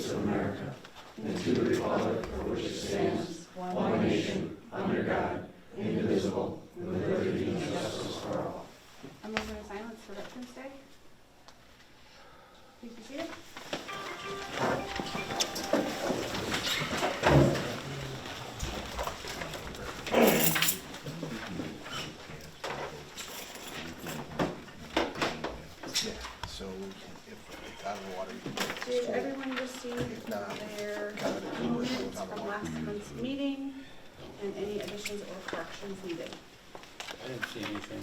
States of America and to the republic for which it stands, one nation, under God, indivisible, with liberty and justice for all. A moment of silence for Veterans Day. Please be seated. So if it's out of the water, you can Did everyone receive their minutes from last month's meeting and any additions or corrections needed? I didn't see anything.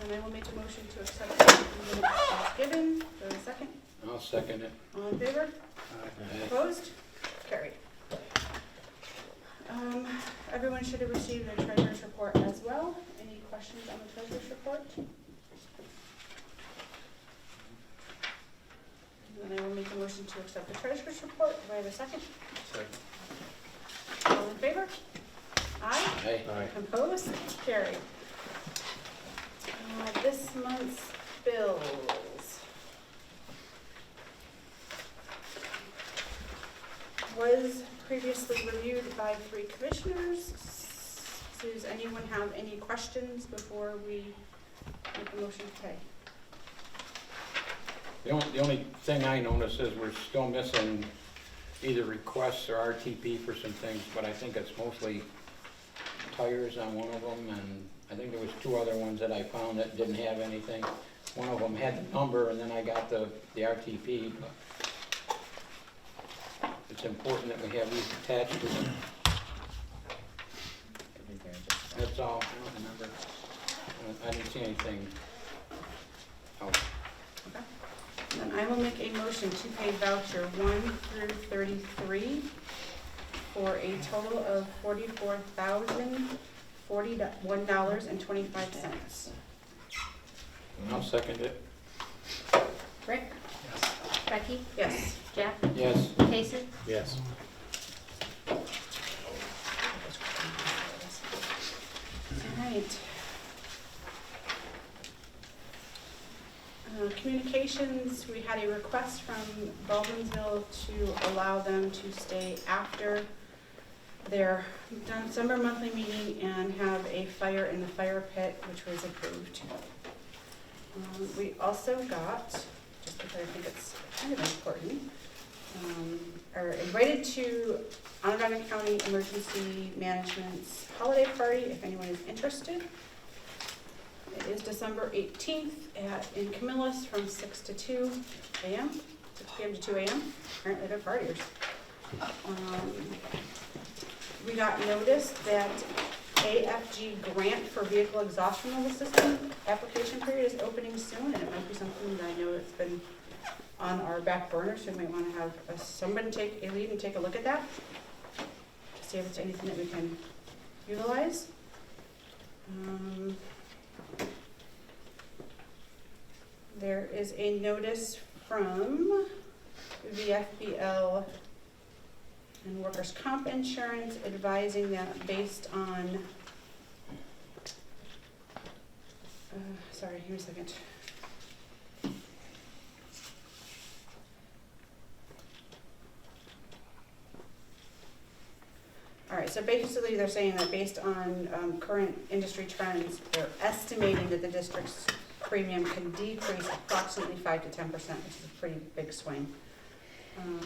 And I will make a motion to accept the minutes as given. Do I have a second? I'll second it. All in favor? Aye. Opposed? Carried. Everyone should have received their treasurer's report as well. Any questions on the treasurer's report? Then I will make a motion to accept the treasurer's report. Do I have a second? Second. All in favor? Aye. Aye. Opposed? Carried. This month's bills. Was previously reviewed by 3 commissioners. Does anyone have any questions before we make a motion to pay? The only thing I notice is we're still missing either requests or RTP for some things, but I think it's mostly tires on one of them, and I think there was 2 other ones that I found that didn't have anything. One of them had the number, and then I got the RTP, but it's important that we have these attached to them. That's all. I don't remember. I didn't see anything else. Okay. Then I will make a motion to pay voucher 1 through 33 for a total of $44,041.25. I'll second it. Rick? Becky? Yes. Jeff? Yes. Casey? Yes. All right. Communications, we had a request from Baldwinsville to allow them to stay after their December monthly meeting and have a fire in the fire pit, which was approved. We also got, just because I think it's kind of important, are invited to Onondaga County Emergency Management's holiday party if anyone is interested. It is December 18th in Camillus from 6 to 2 a.m., 6 p.m. to 2 a.m. Apparently they're partiers. We got notice that AFG grant for vehicle exhaust removal system application period is opening soon, and it might be something that I know that's been on our back burner, so we might want to have somebody take a lead and take a look at that to see if it's anything that we can utilize. There is a notice from VFBL and workers' comp insurance advising that based on, sorry, give me a second. All right, so basically they're saying that based on current industry trends, they're estimating that the district's premium can decrease approximately 5 to 10%, which is a pretty big swing.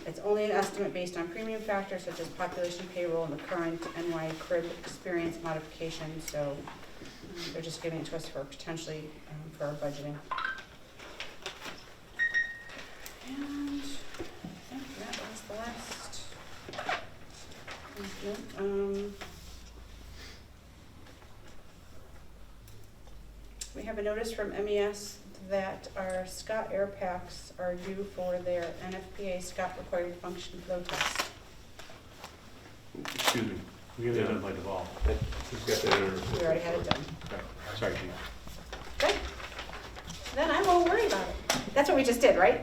It's only an estimate based on premium factors such as population, payroll, and the current NY CRIB experience modification, so they're just giving it to us for potentially for our budgeting. And I think that was the last. We have a notice from MES that our Scott air packs are due for their NFPA Scott required function flow test. Excuse me, we did it like a ball. We already had it done. Okay. Sorry, Chief. Okay. Then I won't worry about it. That's what we just did, right?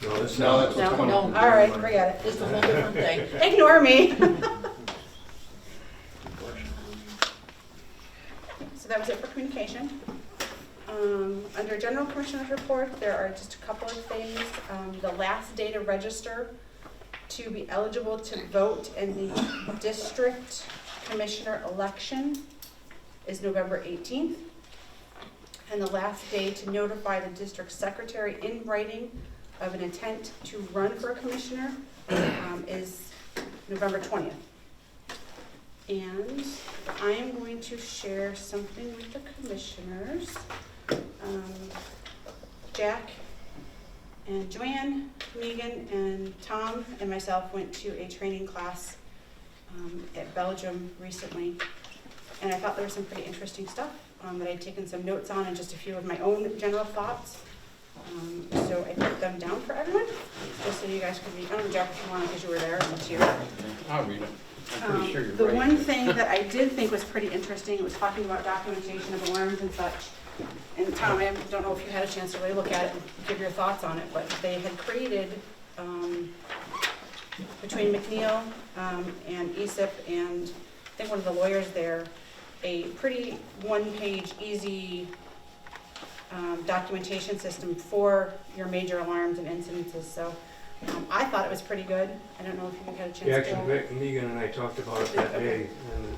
No, that's No, All right, forget it. It's a whole different thing. Ignore me. So that was it for communication. Under General Commissioner's Report, there are just a couple of things. The last day to register to be eligible to vote in the district commissioner election is November 18th. And the last day to notify the district secretary in writing of an intent to run for a commissioner is November 20th. And I am going to share something with the commissioners. Jack and Joanne, Megan, and Tom and myself went to a training class at Belgium recently. And I thought there was some pretty interesting stuff that I'd taken some notes on and just a few of my own general thoughts. So I put them down for everyone, just so you guys could read. I don't know, Jack, if you want, because you were there, and it's you. I'll read it. I'm pretty sure you're The right. one thing that I did think was pretty interesting was talking about documentation of alarms and such. And Tom, I don't know if you had a chance to really look at it and give your thoughts on it, but they had created, between McNeil and ESIP and I think one of the lawyers there, a pretty one-page, easy documentation system for your major alarms and incidences. So I thought it was pretty good. I don't know if you had a chance Yeah, to. actually, Vic, Megan and I talked about it that day, and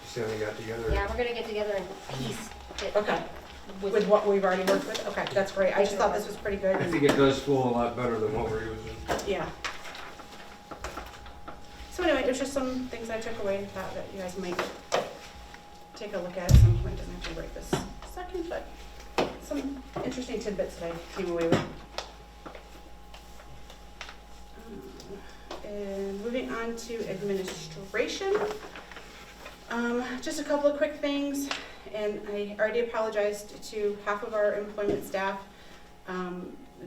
just haven't got together. Yeah, we're gonna get together and piece it. Okay, with what we've already worked with? Okay, that's great. I just thought this was pretty good. I think it does flow a lot better than what we're using. Yeah. So anyway, there's just some things I took away and thought that you guys might take a look at some point. Doesn't have to be right this second, but some interesting tidbits that I came away with. And moving on to administration. Just a couple of quick things, and I already apologized to half of our employment staff.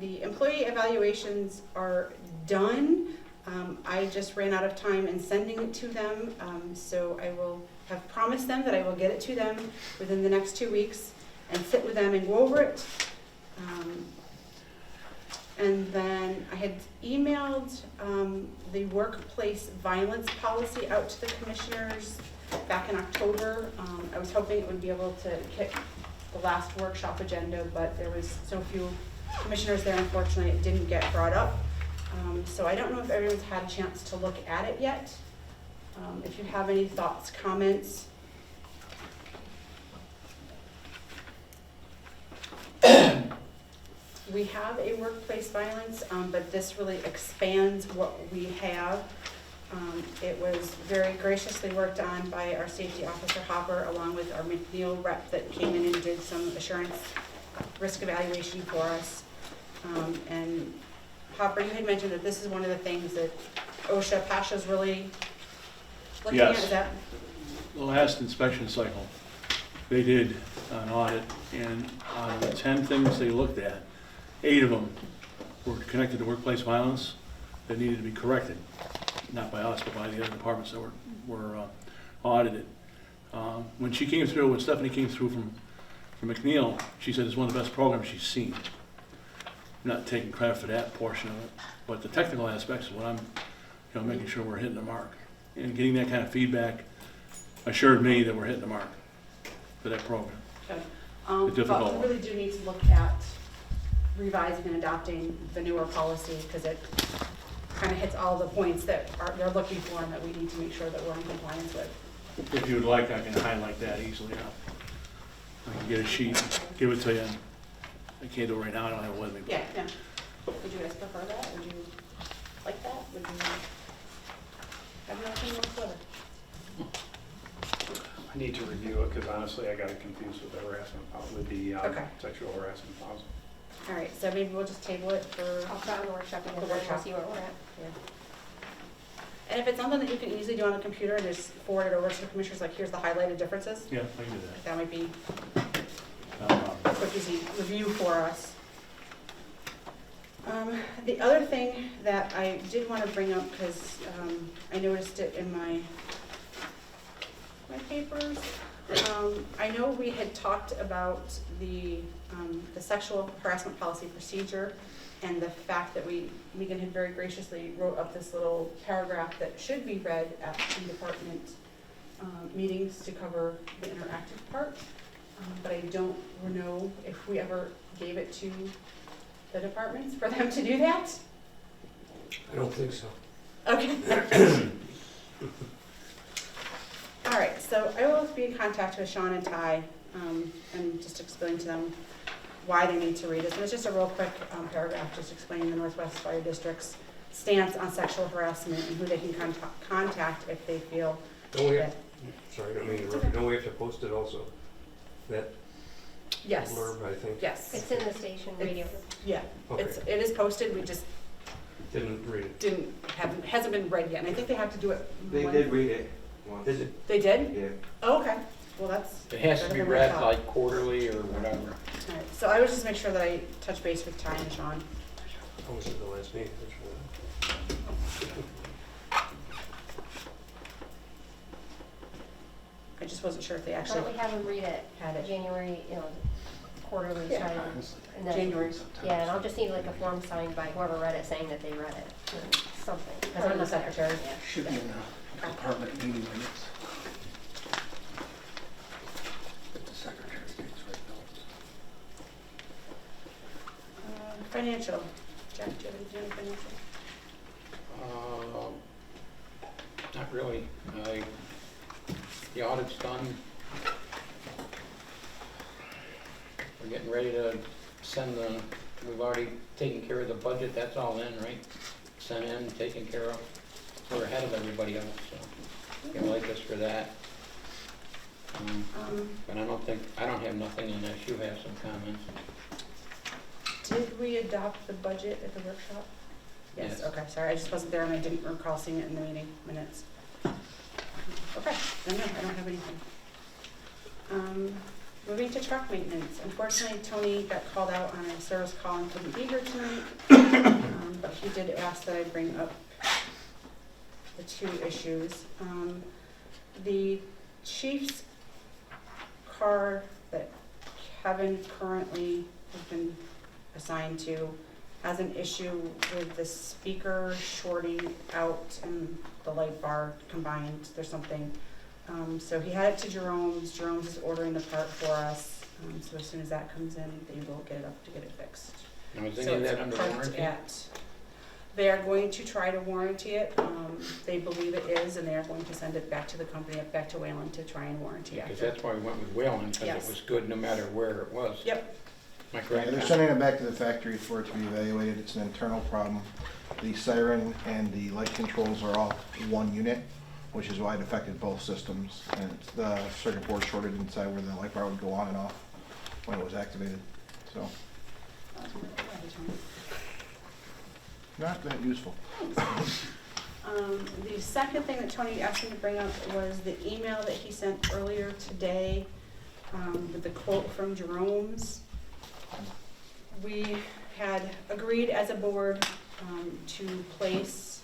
The employee evaluations are done. I just ran out of time in sending it to them, so I will have promised them that I will get it to them within the next 2 weeks and sit with them and go over it. And then I had emailed the workplace violence policy out to the commissioners back in October. I was hoping it would be able to hit the last workshop agenda, but there was so few commissioners there, unfortunately, it didn't get brought up. So I don't know if everyone's had a chance to look at it yet. If you have any thoughts, comments. We have a workplace violence, but this really expands what we have. It was very graciously worked on by our safety officer Hopper, along with our McNeil rep that came in and did some assurance risk evaluation for us. And Hopper, you had mentioned that this is one of the things that OSHA, PASHA's really looking at. Yes. Is that? The last inspection cycle, they did an audit, and out of the 10 things they looked at, 8 of them were connected to workplace violence that needed to be corrected, not by us, but by the other departments that were audited. When she came through, when Stephanie came through from McNeil, she said it's one of the best programs she's seen. I'm not taking credit for that portion of it, but the technical aspects is what I'm making sure we're hitting the mark. And getting that kind of feedback assured me that we're hitting the mark for that program. Okay. The difficult But we one. really do need to look at revising and adopting the newer policy, because it kind of hits all the points that they're looking for and that we need to make sure that we're in compliance with. If you would like, I can highlight that easily enough. I can get a sheet, give it to you. I can't do it right now, I don't have it with me. Yeah, yeah. Would you guys prefer that? Would you like that? Would you have your opinion whatsoever? I need to review it because honestly, I got it confused with the harassment, with the Okay. sexual harassment policy. All right, so maybe we'll just table it for, I'll try on the workshop again, The and we'll workshop. see where we're at. and if it's something that you can easily do on a computer and just forward it over to the commissioners, like here's the highlighted differences, Yeah, I can do that might be that. No problem. a quick, easy review for us. The other thing that I did want to bring up, because I noticed it in my papers, I know we had talked about the sexual harassment policy procedure and the fact that Megan had very graciously wrote up this little paragraph that should be read at the department meetings to cover the interactive part. But I don't know if we ever gave it to the departments for them to do that. I don't think so. Okay. All right, so I will be in contact with Sean and Ty, and just explain to them why they need to read this. And it's just a real quick paragraph, just explaining the Northwest Fire District's stance on sexual harassment and who they can contact if they feel Don't we have, that, sorry, I don't mean to It's interrupt you. Don't we have to post it also? That yes, blurb, I think. yes, It's in the station radio. yeah, Okay, it is posted, we just didn't read it. hasn't been read yet, and I think they have to do it. They did read it once. Did it? They did? Yeah. Oh, okay, well, that's. It has to better be than what I read thought. like quarterly or whatever. All right, so I would just make sure that I touch base with Ty and Sean. I was at the last meeting. I just wasn't sure if they Why actually don't we have them read it, had it. January, quarterly, Yeah. try and then, January. yeah, and I'll just need like a form signed by whoever read it saying that they read it, or something. Because I'm the secretary. Yeah. Should be in the department meeting minutes. If the secretary takes right notes. Financial. Jack, do you have anything financial? Not really. The audit's done. We're getting ready to send we've already taken care of the budget, that's all in, right? Sent in, taken care of. We're ahead of everybody else, so you like us for that. But I don't have nothing unless you have some comments. Did we adopt the budget at the workshop? Yes, Yes. okay, sorry, I just wasn't there and I didn't recall seeing it in the meeting minutes. Okay, then no, I don't have anything. Moving to truck maintenance. Unfortunately, Tony got called out on a service call and couldn't be here tonight. But he did ask that I bring up the two issues. The chief's car that Kevin currently has been assigned to has an issue with the speaker shorting out and the light bar combined. There's something. So he had it to Jerome's. Jerome's is ordering the part for us. So as soon as that comes in, they will get it up to get it fixed. Now, is So any of it's that under parked warranty? they are going to try to warranty it. They believe it is, and they are going to send it back to the company, back to Wayland to try and warranty it. Because that's why we went with Whalen, because Yes. it was good no matter where it was. Yep. Am I Yeah, correct? they're sending it back to the factory for it to be evaluated. It's an internal problem. The siren and the light controls are all one unit, which is why it affected both systems. And the circuit board shorted inside where the light bar would go on and off when it was activated. So, not that useful. The second thing that Tony asked me to bring up was the email that he sent earlier today with the quote from Jerome's. We had agreed as a board to place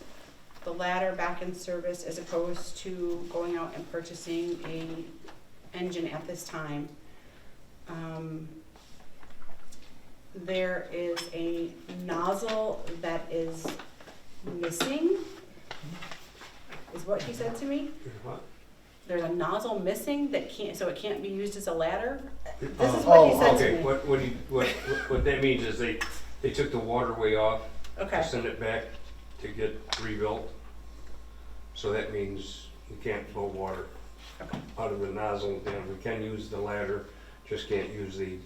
the ladder back in service as opposed to going out and purchasing a engine at this time. There is a nozzle that is missing, is what he said to me. What? There's a nozzle missing that can't, so it can't be used as a ladder. This is Oh, what he said to okay. me. What that means is they took the waterway off Okay, to send it back to get rebuilt. So that means you can't flow water Okay. out of the nozzle. Then we can use the ladder, just can't use the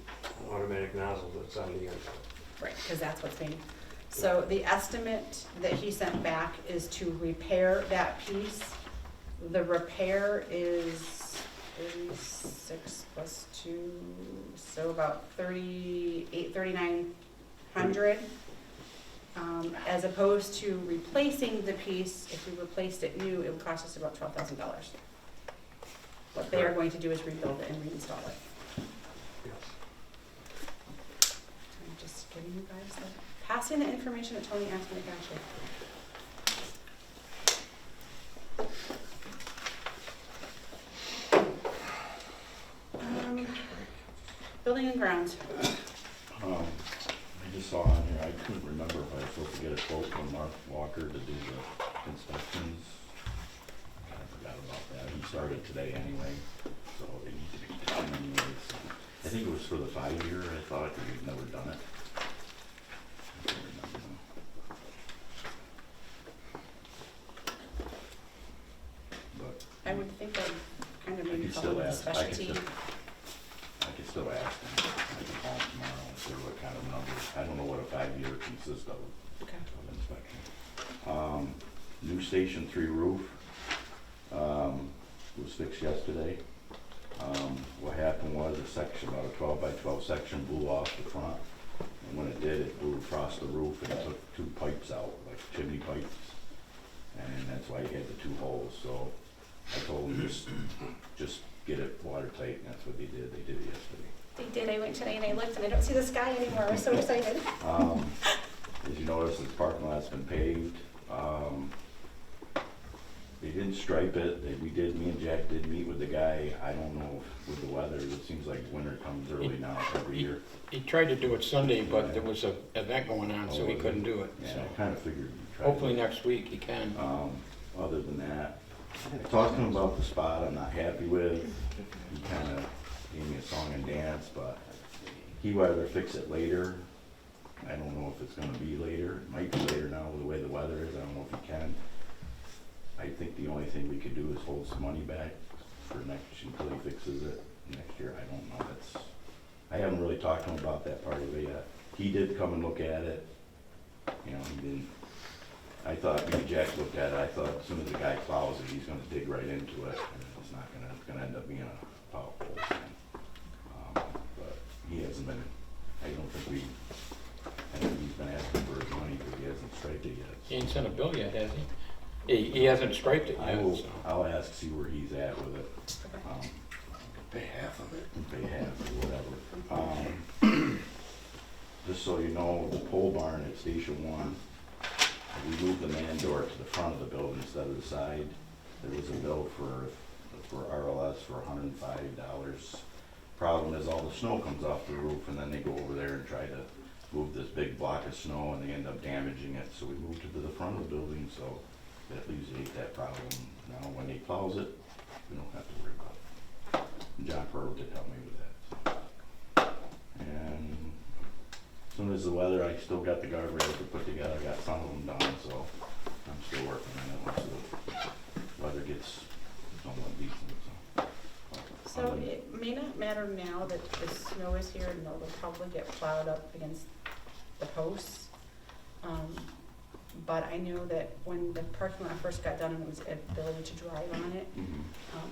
automatic nozzle that's on the end. right, because that's what's being, so the estimate that he sent back is to repair that piece. The repair is 36 plus 2, so about 3,900. As opposed to replacing the piece, if we replaced it new, it would cost us about $12,000. What they are going to do is rebuild it and reinstall it. I'm just giving you guys passing the information that Tony asked me to catch it. Building and grounds. I just saw on here, I couldn't remember if I was supposed to get a quote from Mark Walker to do the inspections. I forgot about that. He started today anyway, so it needs to be done anyways. I think it was for the 5-year, I thought, because we've never done it. I can't remember now. But I would think that kind of I maybe could fall still under the ask, I specialty. could still ask them. I can call them tomorrow and see what kind of numbers. I don't know what a 5-year consists of Okay. inspection. New Station 3 roof was fixed yesterday. What happened was a section, about a 12 by 12 section, blew off the front. And when it did, it blew across the roof and took 2 pipes out, like chimney pipes. And that's why you had the 2 holes. So I told them just get it watertight, and that's what they did. They did it yesterday. They did. I went today and I looked and I don't see the sky anymore. I was so excited. As you notice, the parking lot's been paved. They didn't stripe it. Me and Jack did meet with the guy. I don't know if with the weather, it seems like winter comes early now every year. He tried to do it Sunday, but there was an event going on, so he couldn't do it. Yeah, So I kind of figured you'd try. hopefully next week he can. Other than that, I talked to him about the spot I'm not happy with. He kind of gave me a song and dance, but he'd rather fix it later. I don't know if it's gonna be later. It might be later now with the way the weather is. I don't know if he can. I think the only thing we could do is hold some money back for next, until he fixes it next year. I don't know. I haven't really talked to him about that part of it yet. He did come and look at it. You know, he didn't, I thought, me and Jack looked at it, I thought as soon as the guy plows it, he's gonna dig right into it, and it's gonna end up being a power pole thing. But he hasn't been, I think he's been asking for his money, but he hasn't striped it yet. He ain't sent a bill yet, has he? He hasn't striped it I yet, will, so. I'll ask, see where he's at with it. Pay half of it. Pay half or whatever. Just so you know, the pole barn at Station 1, we moved the man door to the front of the building instead of the side. There was a bill for RLS for $105. Problem is all the snow comes off the roof, and then they go over there and try to move this big block of snow, and they end up damaging it. So we moved it to the front of the building, so that alleviates that problem. Now when he plows it, we don't have to worry about it. John Pearl did help me with that. And as soon as the weather, I still got the guardrails to put together. I got some of them done, so I'm still working on it once the weather gets somewhat decent. So it may not matter now that the snow is here and they'll probably get plowed up against the posts. But I know that when the parking lot first got done and it was ability to drive on it,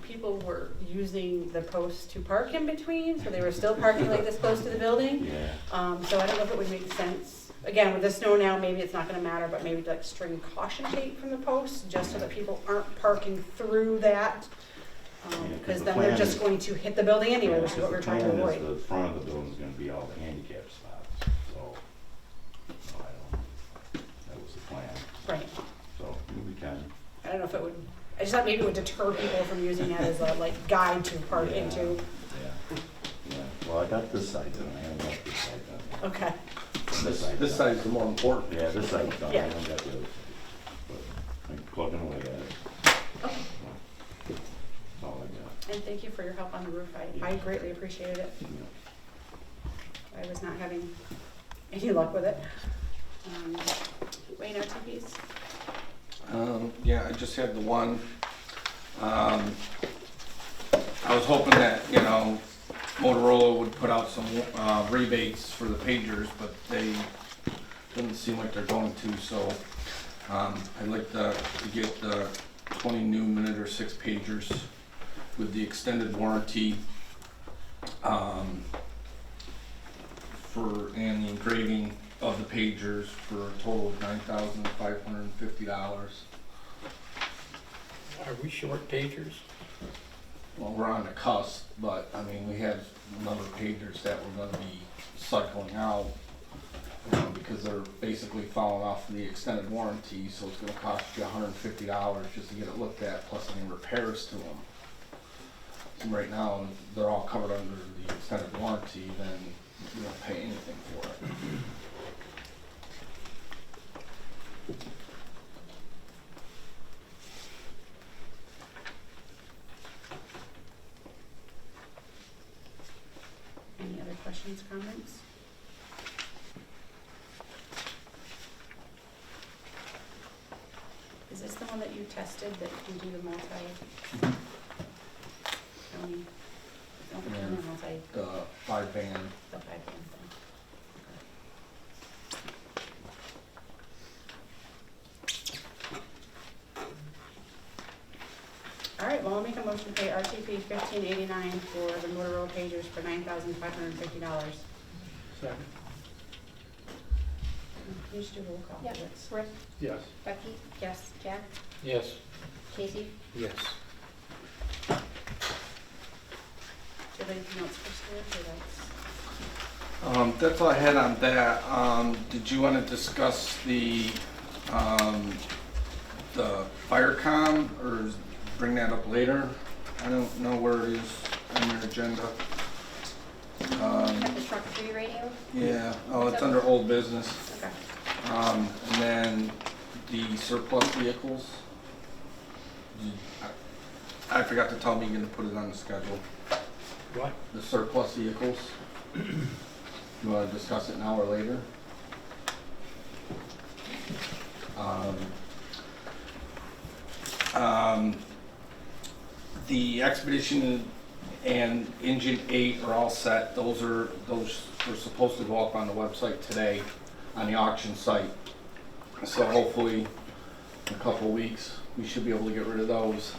people were using the posts to park in between, so they were still parking like this close to the building. Yeah. So I don't know if it would make sense. Again, with the snow now, maybe it's not gonna matter, but maybe like string caution tape from the posts, just so that people aren't parking through that. Because then they're just going to hit the building anyway, which is what we're trying to avoid. The front of the building is gonna be all the handicap spots, so, no, that was the plan. Right. So, we can. I don't know if it would, I just thought maybe it would deter people from using that as a like guide to park Yeah. into. Yeah, well, I got this side done, I haven't got this side done. Okay. This side's the more important. Yeah, this side's done, I Yeah. haven't got the other side. But I'm plugging away at it. Okay. That's all I got. And thank you for your help on the roof. I greatly appreciated it. Yeah. I was not having any luck with it. Wayne, RTPs? Yeah, I just had the one. I was hoping that, Motorola would put out some rebates for the pagers, but they didn't seem like they're going to, so I'd like to get the 20 new minute or 6 pagers with the extended warranty and the engraving of the pagers for a total of $9,550. Are we short pagers? Well, we're on the cusp, but I mean, we have a number of pagers that we're gonna be cycling out, because they're basically falling off the extended warranty, so it's gonna cost you $150 just to get it looked at, plus any repairs to them. So right now, they're all covered under the extended warranty, then we don't pay anything for it. questions, comments? Is this the one that you tested that can do the multi? County? Don't Yeah. do the multi, The 5-band. the 5 thing. All right, well, I'll make a motion to pay RTP 1589 for the Motorola pagers for $9,550. Second. You should do a roll call Yep. for this. Rick, Yes. Becky, Yes. Jack, Yes. Casey, Yes. Do you have anything else for Stuart, or that's? That's all I had on that. Did you want to discuss the Firecom, or bring that up later? I don't know where it is on your agenda. have the truck 3 radio. Yeah, oh, it's under old business. Okay. And then the surplus vehicles. I forgot to tell Megan to put it on the schedule. What? The surplus vehicles. You want to discuss it now or later? The Expedition and Engine 8 are all set. Those are supposed to go up on the website today on the auction site. So hopefully in a couple of weeks we should be able to get rid of those.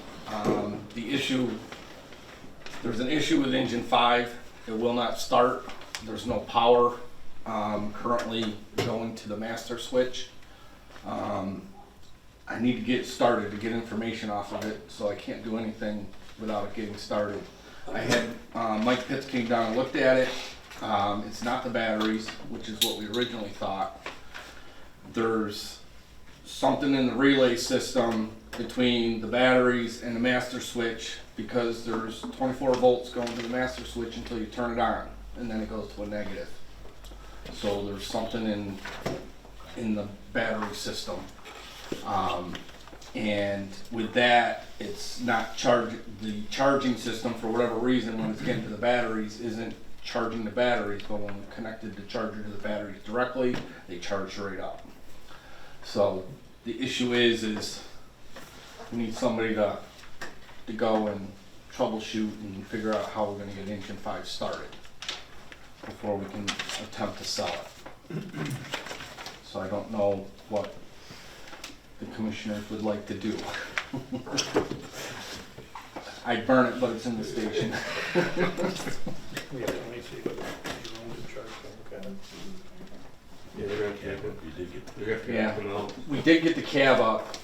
There's an issue with Engine 5. It will not start. There's no power currently going to the master switch. I need to get started to get information off of it, so I can't do anything without it getting started. I had Mike Pitts came down and looked at it. It's not the batteries, which is what we originally thought. There's something in the relay system between the batteries and the master switch, because there's 24 volts going to the master switch until you turn it on, and then it goes to a negative. So there's something in the battery system. And with that, it's not the charging system, for whatever reason, when it's getting to the batteries, isn't charging the batteries, but when connected the charger to the batteries directly, they charge right up. So the issue is we need somebody to go and troubleshoot and figure out how we're gonna get Engine 5 started before we can attempt to sell it. So I don't know what the commissioners would like to do. I'd burn it, but it's in the station. Yeah, let me see what you own to charge for, okay. Yeah, they're gonna have to, they're gonna have to come out. We did get the cab up,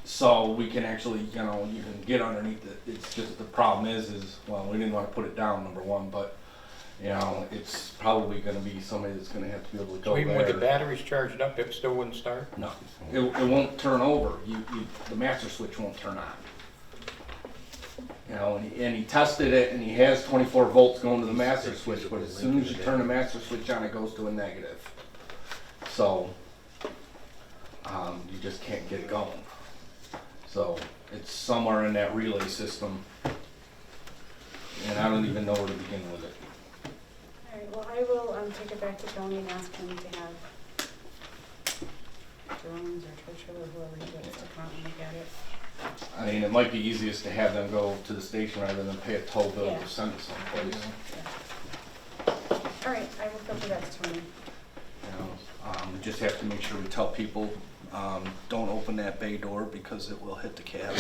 so we can actually, you can get underneath it. It's just, the problem is, well, we didn't want to put it down, number one, but, it's probably gonna be somebody that's gonna have to be able to go So there. even with the batteries charged up, it still wouldn't start? No, it won't turn over. The master switch won't turn on. And he tested it, and he has 24 volts going to the master switch, but as soon as you turn the master switch on, it goes to a negative. So, you just can't get it going. So, it's somewhere in that relay system, and I don't even know where to begin with it. All right, well, I will take it back to Tony and ask him to have drones or Twitcher or whoever he wants to come out and look at it. I mean, it might be easiest to have them go to the station rather than pay a toll bill Yeah. to send it someplace. All right, I will filter that to Tony. We just have to make sure we tell people, don't open that bay door because it will hit the cab.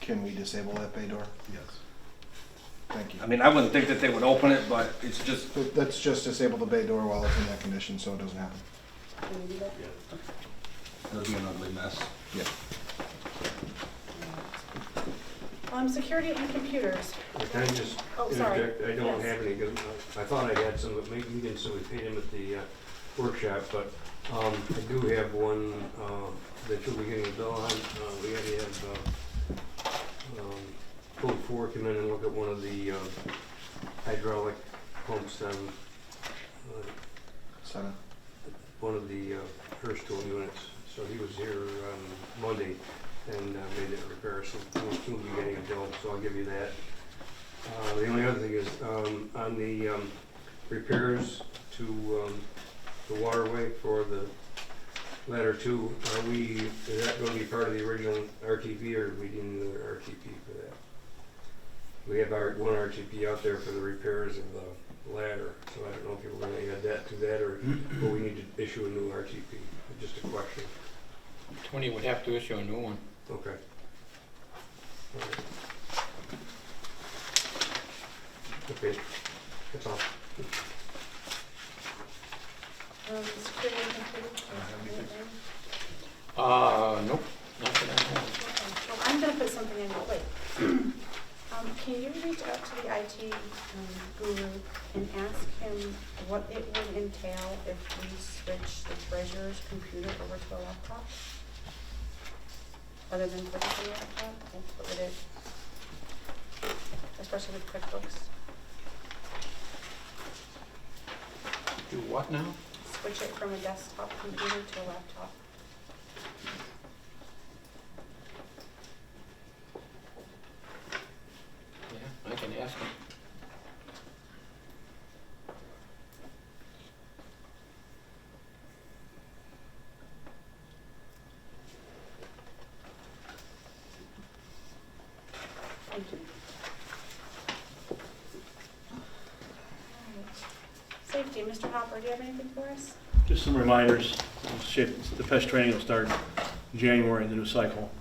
Can we disable that bay door? Yes. Thank you. I mean, I wouldn't think that they would open it, but it's just, Let's just disable the bay door while it's in that condition so it doesn't happen. Can we do that? it'll be an ugly mess. Yeah. Security and computers. Can I just Oh, sorry. interject? I don't Yes. have any, 'cause I thought I had some, but maybe we didn't, so we paid him at the workshop, but I do have one that you'll be getting a bill on. We had to have Code 4 come in and look at one of the hydraulic pumps on Seven. one of the Hearst tool units. So he was here on Monday and made that repair, so we'll soon be getting a bill, so I'll give you that. The only other thing is, on the repairs to the waterway for the ladder 2, is that going to be part of the original RTP, or do we need another RTP for that? We have one RTP out there for the repairs of the ladder, so I don't know if you were going to add that to that, or we need to issue a new RTP. Just a question. Tony would have to issue a new one. Okay. All right. Okay, that's all. Security included? Anything? Nope, not that I have. Okay. Well, I'm gonna put something in your plate. Can you reach out to the IT guru and ask him what it would entail if we switch the treasurer's computer over to a laptop? Other than purchasing a laptop, what would it, especially with QuickBooks? Do what now? Switch it from a desktop computer to a laptop. Yeah, I can ask him. Thank you. Safety, Mr. Hopper, do you have anything for us? Just some reminders. The pest training will start in January in the new cycle.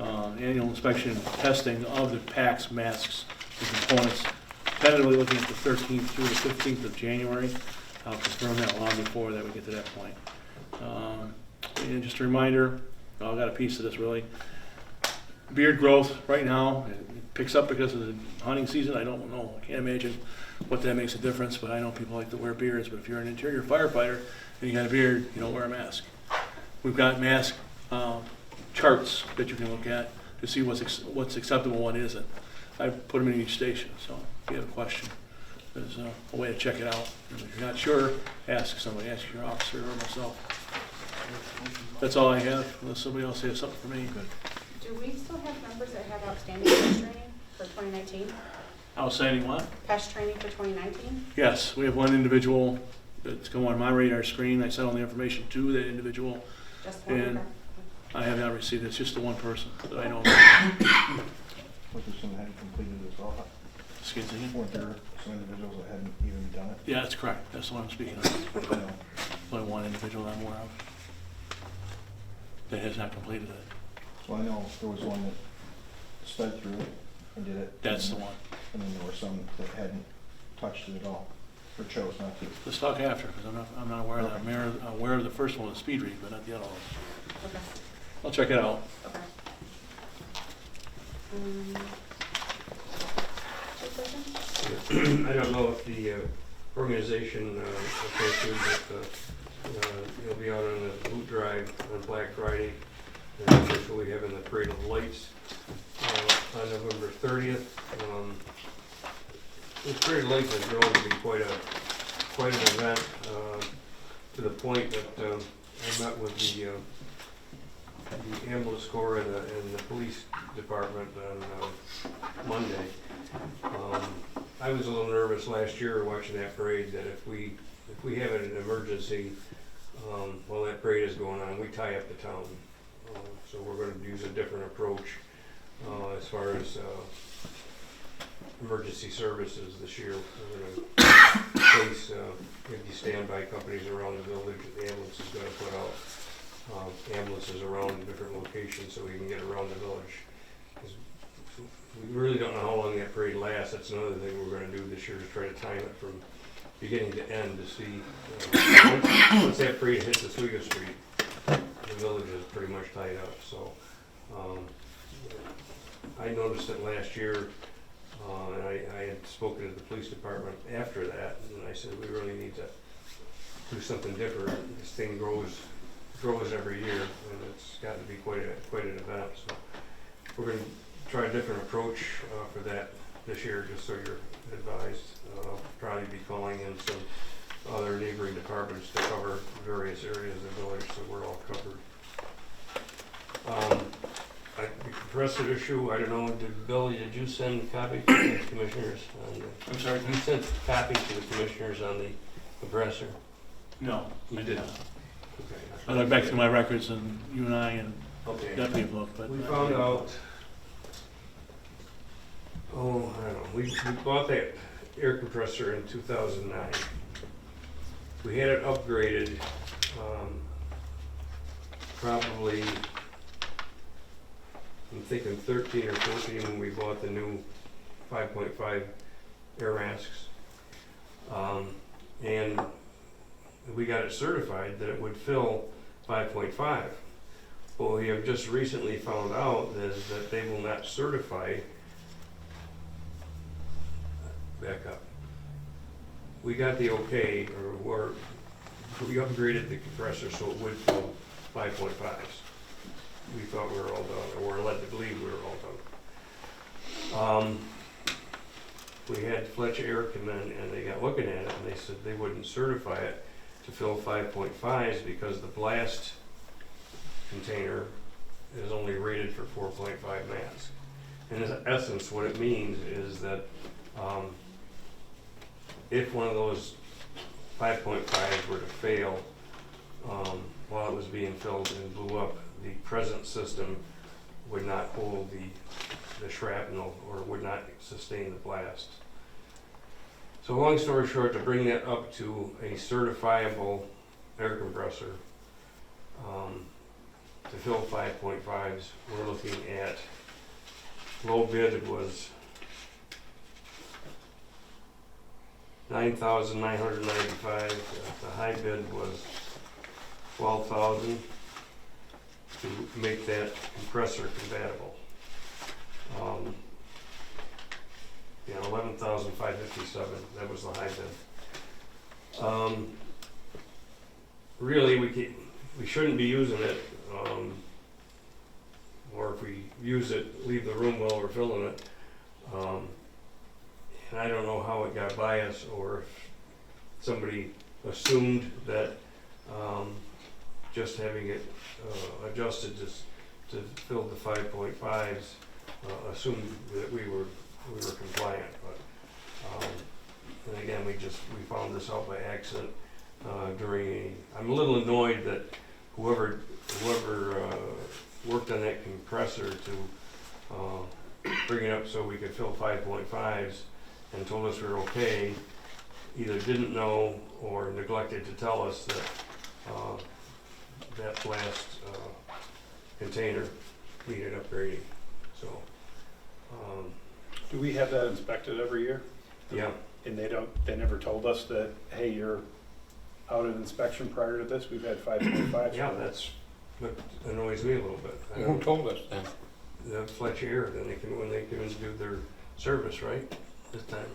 Annual inspection and testing of the PACs, masks, and components. Tentatively looking at the 13th through the 15th of January. I'll confirm that long before that we get to that point. And just a reminder, I got a piece of this really. Beard growth right now, it picks up because of the hunting season. I don't know, I can't imagine what that makes a difference, but I know people like to wear beards. But if you're an interior firefighter and you got a beard, you don't wear a mask. We've got mask charts that you can look at to see what's acceptable and what isn't. I've put them in each station, so if you have a question, there's a way to check it out. And if you're not sure, ask somebody, ask your officer or myself. That's all I have, unless somebody else has something for me. Good. Do we still have members that have outstanding pest training for 2019? Outstanding what? Pest training for 2019? Yes, we have one individual that's come on my radar screen. I sent all the information to that individual. Just one? And Okay. I have not received it. It's just the one person that I know. What if some hadn't completed as well? Excuse me? Weren't there some individuals that hadn't even done it? Yeah, that's correct. That's the one I'm speaking of. I know. Only one individual that I'm aware of that has not completed it. So I know there was one that sped through it and did it. That's the one. And then there were some that hadn't touched it at all, or chose not to. Let's talk after, because I'm not aware of that. I'm aware of the first one, the speed read, but not the other one. Okay. I'll check it out. Okay. I don't know if the organization approaches, but you'll be out on the boot drive on Black Friday, and we'll be having the Parade of Lights on November 30th. The Parade of Lights has grown to be quite an event, to the point that I met with the ambulance corps and the police department on Monday. I was a little nervous last year watching that parade that if we have an emergency while that parade is going on, we tie up the town. So we're going to use a different approach as far as emergency services this year. We're going to place 50 standby companies around the village. The ambulance is going to put out ambulances around different locations so we can get around the village. We really don't know how long that parade lasts. That's another thing we're going to do this year, is try to time it from beginning to end to see. Once that parade hits Oswego Street, the village is pretty much tied up. So I noticed it last year, and I had spoken to the police department after that, and I said we really need to do something different. This thing grows every year, and it's got to be quite an event. So we're going to try a different approach for that this year, just so you're advised. I'll probably be calling in some other neighboring departments to cover various areas of the village, so we're all covered. compressor issue, I don't know, Billy, did you send a copy to the commissioners? I'm sorry? You sent a copy to the commissioners on the compressor? No. You I didn't? not. Okay. I looked back through my records and you and I and Okay. deputy have looked, but. We found out, I don't know, we bought that air compressor in 2009. We had it upgraded, probably, I'm thinking 13 or 14 when we bought the new 5.5 air masks. And we got it certified that it would fill 5.5. Well, we have just recently found out that they will not certify. Back up. We got the okay, or we upgraded the compressor so it would fill 5.5s. We thought we were all done, or we're led to believe we were all done. We had Fletcher Air come in and they got looking at it and they said they wouldn't certify it to fill 5.5s because the blast container is only rated for 4.5 masks. In essence, what it means is that if one of those 5.5s were to fail while it was being filled and blew up, the present system would not hold the shrapnel or would not sustain the blast. So long story short, to bring that up to a certifiable air compressor, to fill 5.5s, we're looking at, low bid was $9,995. The high bid was $12,000 to make that compressor compatible. Yeah, $11,557. That was the high bid. Really, we shouldn't be using it, or if we use it, leave the room while we're filling it. And I don't know how it got by us, or if somebody assumed that just having it adjusted to fill the 5.5s assumed that we were compliant. But and again, we found this out by accident during I'm a little annoyed that whoever worked on that compressor to bring it up so we could fill 5.5s and told us we were okay, either didn't know or neglected to tell us that that blast container needed upgrading. So, Do we have that inspected every year? yeah. And they never told us that, hey, you're out of inspection prior to this? We've had 5.5. Yeah, that's what annoys me a little bit. I Who don't- told us then? The Fletcher Air, then when they come in to do their service, right, this time.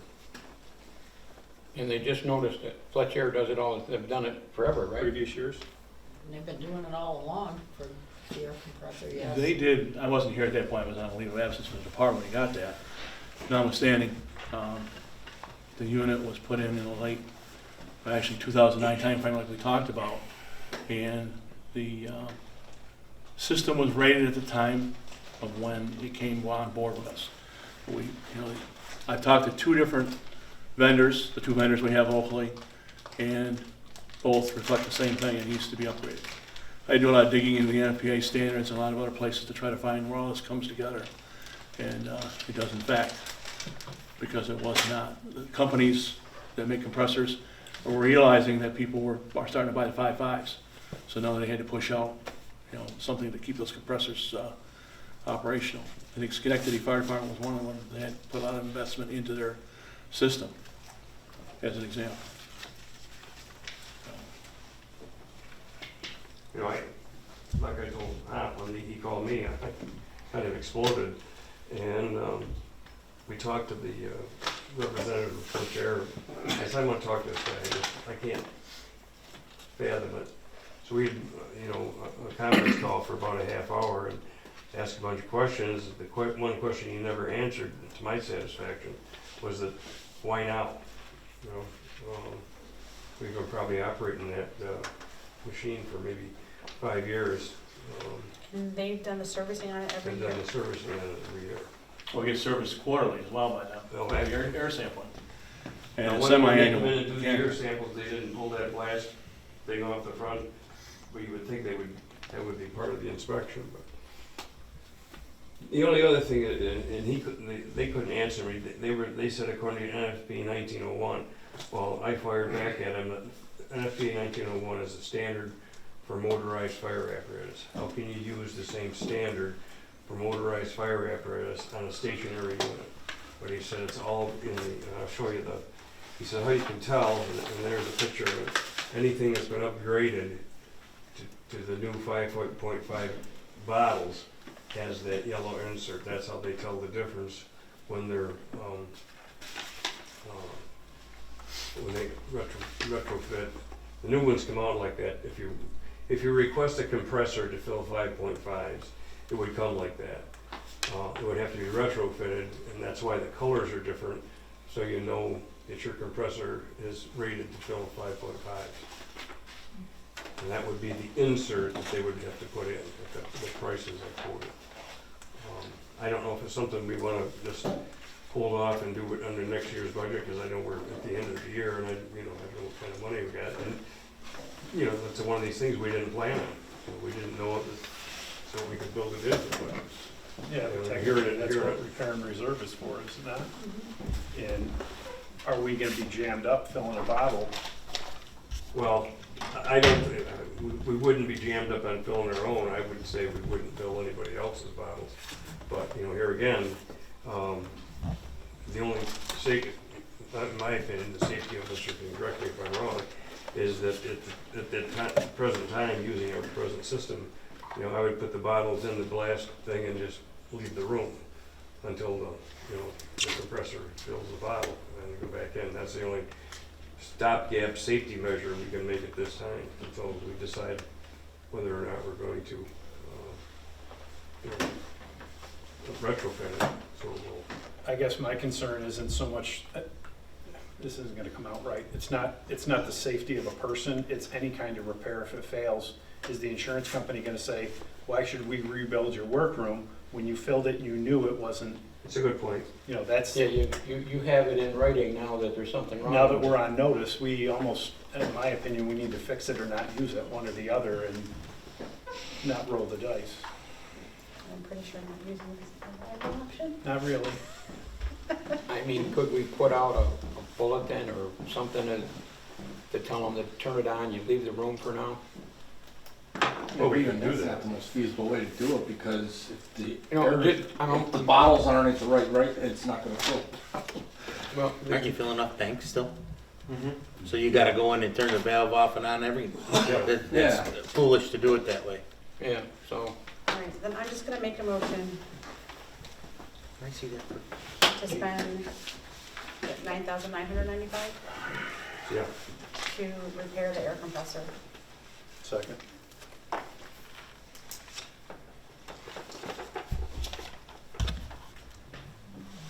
And they just noticed that Fletcher does it all, they've done it forever, right? Previous years? And they've been doing it all along for the air compressor, yes. They did, I wasn't here at that point, I was on a leave of absence from the department when he got that. Notwithstanding, the unit was put in the late, actually 2009 timeframe like we talked about. And the system was rated at the time of when it came on board with us. I've talked to two different vendors, the two vendors we have locally, and both reflect the same thing, it needs to be upgraded. I do a lot of digging into the NFPA standards and a lot of other places to try to find where all this comes together. And it does in fact, because it was not. The companies that make compressors were realizing that people are starting to buy the 5.5s. So now they had to push out, something to keep those compressors operational. I think Schenectady Fire Department was one of the ones that had put a lot of investment into their system, as an example. Like I told Hap when he called me, I kind of exploded. And we talked to the representative of Fletcher. I said, I want to talk to this guy. I can't fathom it. So we had, a conference call for about a half hour and asked a bunch of questions. The one question he never answered, to my satisfaction, was that why now? We've been probably operating that machine for maybe 5 years, And they've done the servicing on it every and year. done the servicing on it every year. We'll get serviced quarterly as well by now. Well, By air sampling. And Now, a when they come semi-annual. in and do the Yeah. air samples, they didn't pull that blast thing off the front, but you would think that would be part of the inspection, but. The only other thing, and they couldn't answer me, they said according to NFP 1901, well, I fired back at them that NFP 1901 is a standard for motorized fire apparatus. How can you use the same standard for motorized fire apparatus on a stationary unit? But he said it's all in the, and I'll show you he said how you can tell, and there's a picture of it, anything that's been upgraded to the new 5.5 bottles has that yellow insert. That's how they tell the difference when they're when they retrofit. The new ones come out like that. If you request a compressor to fill 5.5s, it would come like that. It would have to be retrofitted, and that's why the colors are different, so you know that your compressor is rated to fill 5.5s. And that would be the insert that they would have to put in at the prices I quoted. I don't know if it's something we want to just hold off and do it under next year's budget, because I know we're at the end of the year, and I don't know what kind of money we got. And it's one of these things we didn't plan on. We didn't know it, so we could build it in. But Yeah, but technically, that's what repair and reserve is for, is it not? And are we gonna be jammed up filling a bottle? Well, I don't, we wouldn't be jammed up on filling our own. I would say we wouldn't fill anybody else's bottles. But, here again, the only safety, in my opinion, the safety officer can correct me if I'm wrong, is that at the present time, using our present system, I would put the bottles in the blast thing and just leave the room until the compressor fills the bottle and go back in. That's the only stopgap safety measure we can make at this time until we decide whether or not we're going to retrofit it. So I guess my concern isn't so much, this isn't gonna come out right, it's not the safety of a person, it's any kind of repair if it fails. Is the insurance company gonna say, why should we rebuild your workroom when you filled it and you knew it wasn't, it's a good point. that's, Yeah, you have it in writing now that there's something wrong. now that with it. we're on notice, we almost, in my opinion, we need to fix it or not use it, one or the other, and not roll the dice. I'm pretty sure not using this as a viable option. Not really. I mean, could we put out a bulletin or something to tell them to turn it on, you leave the room for now? Well, we can do that's that. not the most feasible way to do it, because if the I if the bottles aren't at the right, it's not gonna fill. Well, Aren't you filling up tanks still? So you gotta go in and turn the valve off and on every, that's foolish to do it that way. yeah, so, All right, then I'm just gonna make a motion I see that. to spend $9,995 Yeah. to repair the air compressor. Second.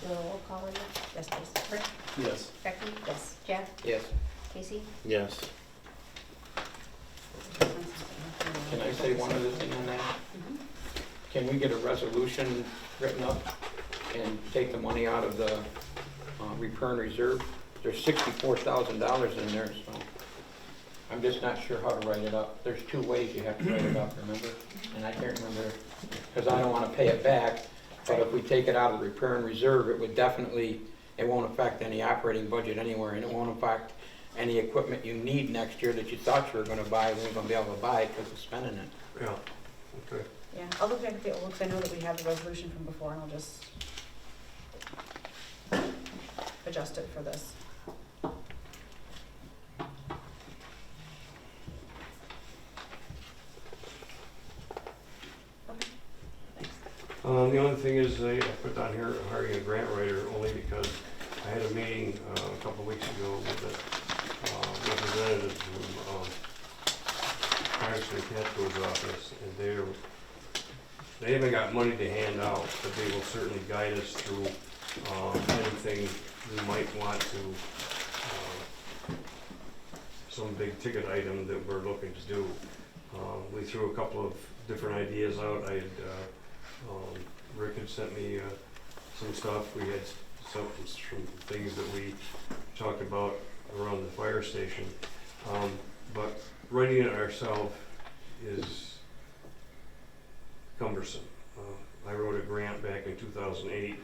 Do a roll call on that? Yes, please. Rick? Yes. Becky? Yes. Jeff? yes. Casey? Yes. Can I say one other thing on that? Mhm. Can we get a resolution written up and take the money out of the repair and reserve? There's $64,000 in there, so I'm just not sure how to write it up. There's two ways you have to write it up, remember? And I can't remember, because I don't want to pay it back, but if we take it out of the repair and reserve, it would definitely, it won't affect any operating budget anywhere, and it won't affect any equipment you need next year that you thought you were going to buy, and we're going to be able to buy it because of spending it. Yeah. Okay. Yeah, I'll look back at the old, because I know that we have the resolution from before, and I'll just adjust it for this. Okay, thanks. The only thing is, I put down here hiring a grant writer only because I had a meeting a couple of weeks ago with a representative from Congressman Catco's office, and they haven't got money to hand out, but they will certainly guide us through anything we might want to, some big ticket item that we're looking to do. We threw a couple of different ideas out. Rick had sent me some stuff. We had some things that we talked about around the fire station. But writing it ourselves is cumbersome. I wrote a grant back in 2008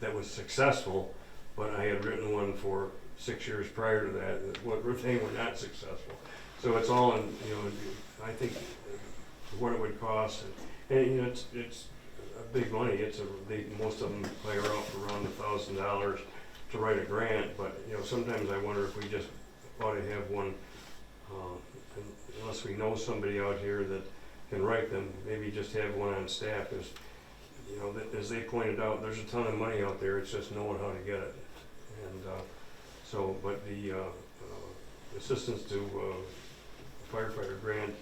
that was successful, but I had written one for 6 years prior to that they were not successful. So it's all in, I think what it would cost, and it's a big money. Most of them fire out for around $1,000 to write a grant, but sometimes I wonder if we just ought to have one, unless we know somebody out here that can write them, maybe just have one on staff. Because as they pointed out, there's a ton of money out there. It's just knowing how to get it. And but the assistance to firefighter grant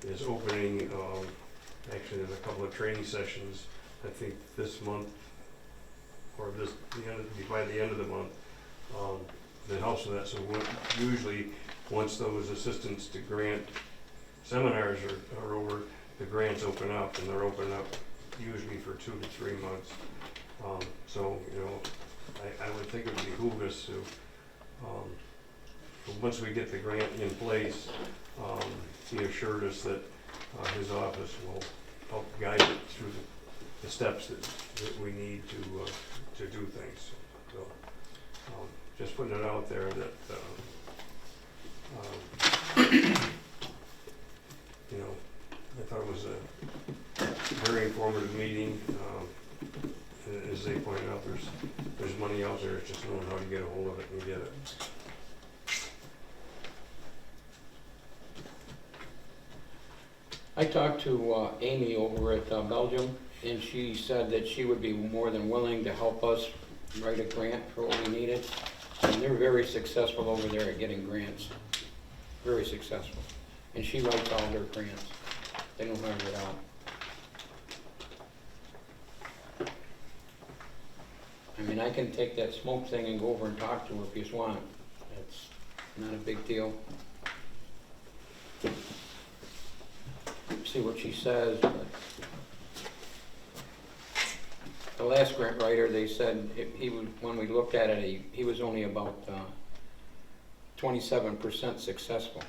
is opening. Actually, there's a couple of training sessions. I think this month, or by the end of the month, that helps with that. So usually, once those assistance to grant seminars are over, the grants open up, and they're open up usually for 2 to 3 months. So I would think it would behoove us to, once we get the grant in place, he assured us that his office will help guide it through the steps that we need to do things. So just putting it out there that I thought it was a very informative meeting. As they pointed out, there's money out there. It's just knowing how to get a hold of it and get it. I talked to Amy over at Belgium, and she said that she would be more than willing to help us write a grant for what we needed. And they're very successful over there at getting grants. Very successful. And she writes all their grants. They know how to get out. I mean, I can take that smoke thing and go over and talk to her if you just want. It's not a big deal. See what she says. But the last grant writer, they said when we looked at it, he was only about 27% successful.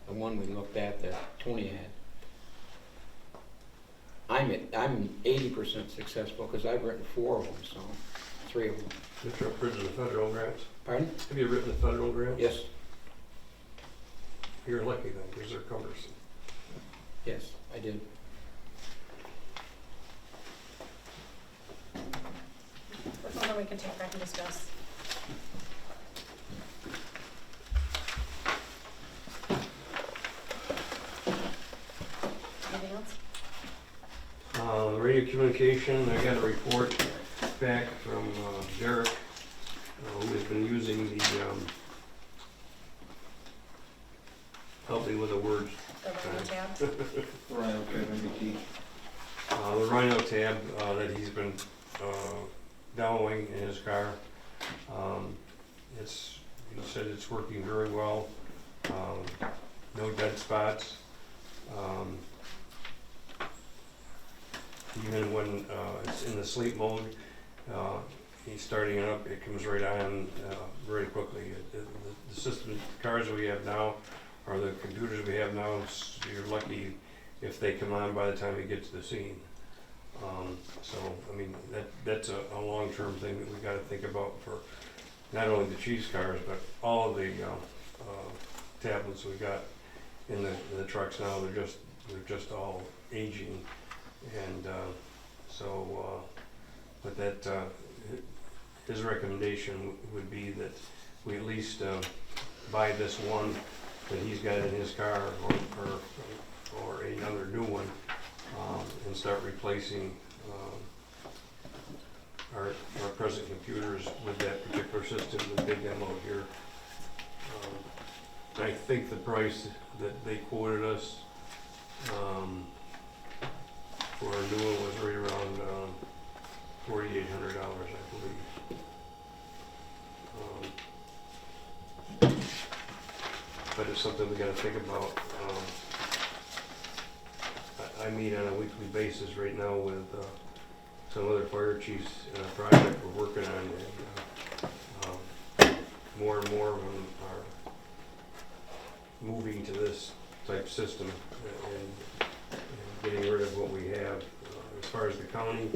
The one we looked at that Tony had. I'm 80% successful because I've written 4 of them, so 3 of them. Have you written the federal grants? Pardon? Have you written the federal grants? Yes. You're lucky then, because they're cumbersome. Yes, I did. That's something we can take back and discuss. Anything else? Radio communication, I got a report back from Derek, who has been using the, help me with the words. The Rhino tab? Right, okay, maybe The Rhino tab that he's been demoing in his car. He said it's working very well. No dead spots. Even when it's in the sleep mode, he's starting it up, it comes right on very quickly. The system, the cars we have now, or the computers we have now, you're lucky if they come on by the time you get to the scene. So, I mean, that's a long-term thing that we got to think about for not only the chief's cars, but all of the tablets we got in the trucks now. They're just all aging, and but that his recommendation would be that we at least buy this one that he's got in his car, or another new one, and start replacing our present computers with that particular system that they demoed here. I think the price that they quoted us for a new one was right around $4,800, I believe. But it's something we got to think about. I meet on a weekly basis right now with some other fire chiefs in a project we're working on, and more and more of them are moving to this type system and getting rid of what we have. As far as the county,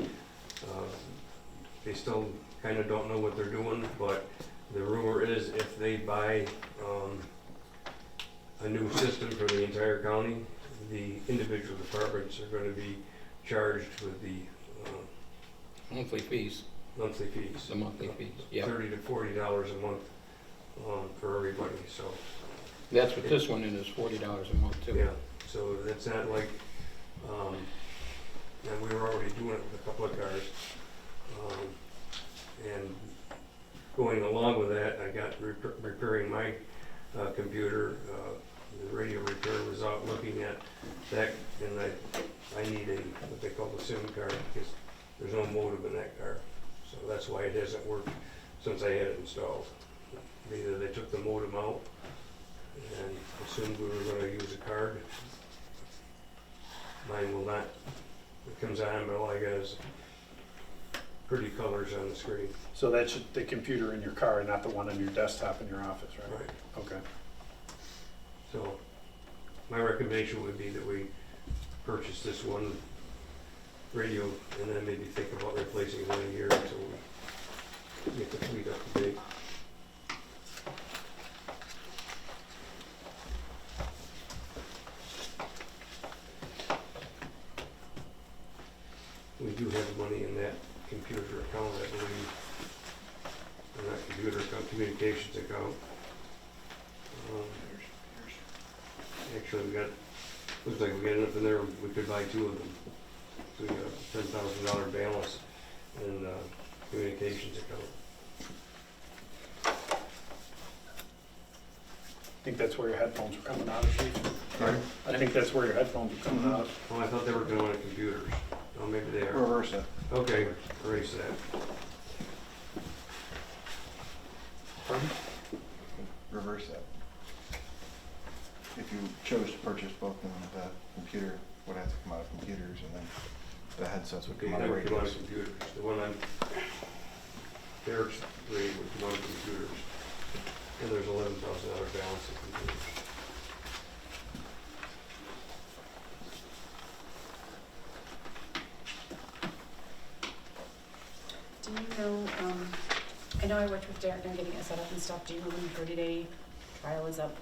they still kind of don't know what they're doing, but the rumor is if they buy a new system for the entire county, the individual departments are going to be charged with the Monthly fees, monthly fees. the monthly fees, yeah. $30 to $40 a month for everybody, so. That's what this one is, $40 a month too. Yeah, so it's not like, and we were already doing it with a couple of cars. And going along with that, I got repairing my computer. The radio repair was out looking at that, and I need what they call a SIM card, because there's no modem in that car. So that's why it hasn't worked since I had it installed. Either they took the modem out and assumed we were going to use a card. Mine will not. It comes on, but all I got is pretty colors on the screen. So that's the computer in your car, not the one on your desktop in your office, right? Right. Okay. So my recommendation would be that we purchase this one radio and then maybe think about replacing one a year until we get the fleet up to date. We do have money in that computer account, I believe, or not computer account, communications account. Actually, looks like we got enough in there, we could buy two of them. So we got a $10,000 balance in communications account. I think that's where your headphones are coming out of, Chief. Pardon? I think that's where your headphones are coming out of. Oh, I thought they were going on computers. Oh, maybe they are. Reverse it. Okay, erase that. Pardon? Reverse that. If you chose to purchase both of them, the computer would have to come out of computers, and then the headsets would Okay, come out that of would come out radios. of computers. The one on Derek's radio would come out of computers. And there's $11,000 balance in computers. Do you know, I know I worked with Derek on getting it set up and stuff. Do you know when the 30-day trial is up?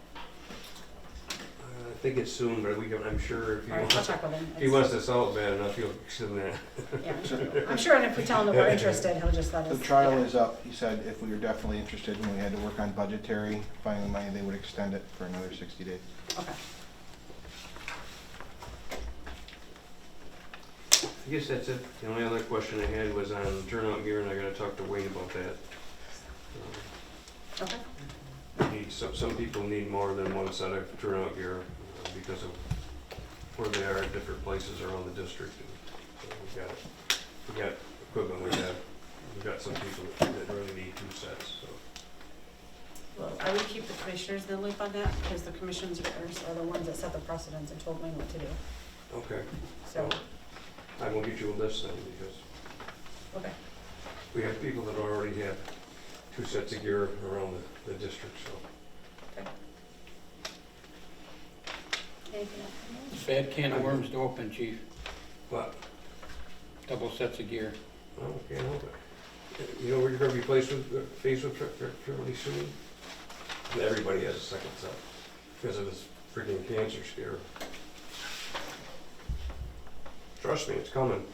I think it's soon, but I'm sure if he All right, I'll wants, check with him. if he wants to sell it bad enough, he'll extend that. Yeah, I'm sure, and if we tell him that we're interested, he'll just let us. The trial yeah. is up. He said if we were definitely interested and we had to work on budgetary, finding the money, they would extend it for another 60 days. Okay. I guess that's it. The only other question I had was on turnout gear, and I gotta talk to Wayne about that. Okay. Some people need more than one set of turnout gear because of where they are at different places around the district. And so we got equipment we've got some people that really need two sets, so. Well, I would keep the commissioners in the loop on that, because the commissioners are the ones that set the precedents and told Wayne what to do. Okay. So, I will get you a list then, because okay. we have people that already have two sets of gear around the district, so. Okay. Anything else? Bad can of worms to open, Chief. But, Double sets of gear. well, can't help it. You know what you're gonna be faced with fairly soon? Everybody has a second set because of this freaking cancer scare. Trust me, it's coming.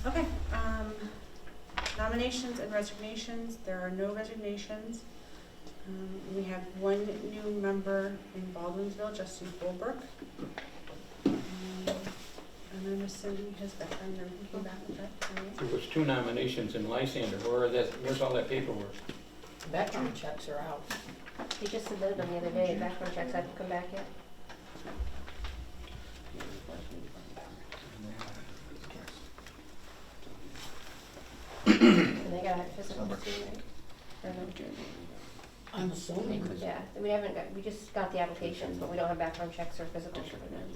Okay, nominations and resignations. There are no resignations. We have one new member in Baldwinsville, Justin Holbrook. And I'm assuming his background and everything came back with that, right? There was 2 nominations in Lysander. Where's all that paperwork? Background checks are out. He just submitted them the other day, background checks haven't come back yet. And they got a physical too, right? Or no? I'm assuming. Yeah, we just got the applications, but we don't have background checks or physicals for them.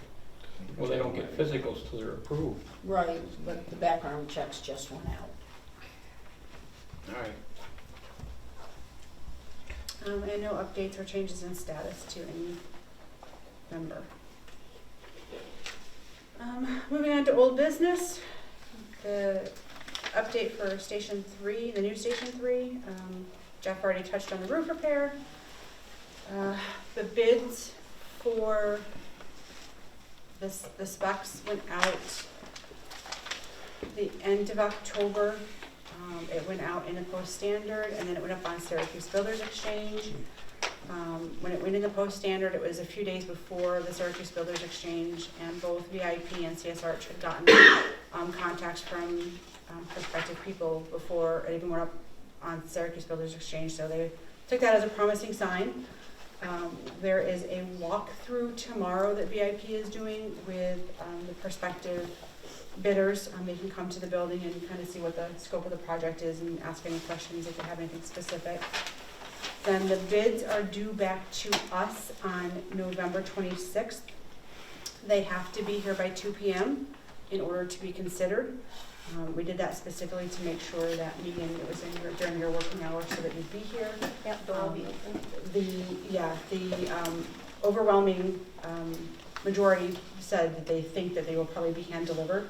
Well, they don't get physicals till they're approved. Right, but the background checks just went out. All right. And no updates or changes in status to any member. Moving on to old business, the update for Station 3, the new Station 3. Jeff already touched on the roof repair. The bids for the specs went out the end of October. It went out in the Post Standard, and then it went up on Syracuse Builders Exchange. When it went in the Post Standard, it was a few days before the Syracuse Builders Exchange, and both VIP and CS Arch had gotten contacts from prospective people before it even went up on Syracuse Builders Exchange, so they took that as a promising sign. There is a walkthrough tomorrow that VIP is doing with the prospective bidders. They can come to the building and kind of see what the scope of the project is and ask any questions if they have anything specific. Then the bids are due back to us on November 26th. They have to be here by 2 p.m. in order to be considered. We did that specifically to make sure that meeting it was during your working hours so that you'd be here. Yep, door will be open. The overwhelming majority said that they think that they will probably be hand delivered.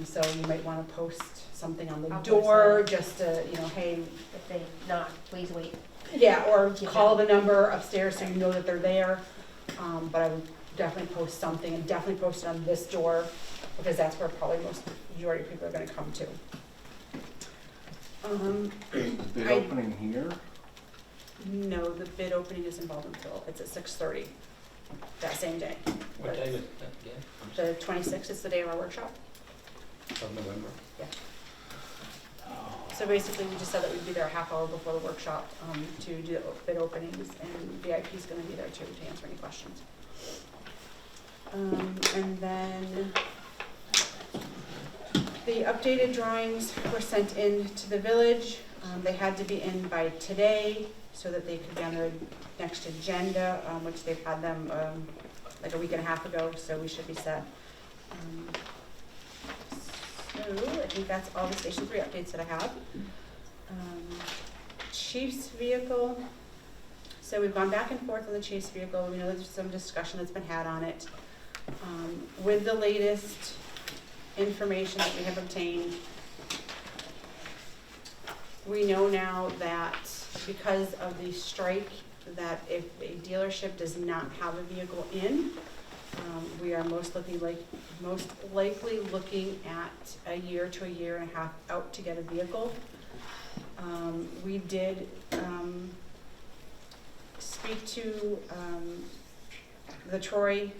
So you might want to post something on the I'll post door, it. just to, hey. If they not, please wait. Yeah, or Yeah. call the number upstairs so you know that they're there. But I would definitely post something, and definitely post it on this door, because that's where probably majority of people are gonna come to. Bid I- opening here? No, the bid opening is in Baldwinville. It's at 6:30 that same day. What day is that again? I'm sorry, The 26th is the day of our workshop. of November. So basically, we just said that we'd be there a half hour before the workshop to do the bid openings, and VIP's gonna be there too to answer any questions. And then the updated drawings were sent in to the village. They had to be in by today so that they could be on their next agenda, which they've had them like a week and a half ago, so we should be set. So I think that's all the Station 3 updates that I have. Chief's vehicle. So we've gone back and forth on the Chief's vehicle. We know there's some discussion that's been had on it. With the latest information that we have obtained, we know now that because of the strike, that if a dealership does not have a vehicle in, we are most likely looking at a year to a year and a half out to get a vehicle. We did speak to the Troy,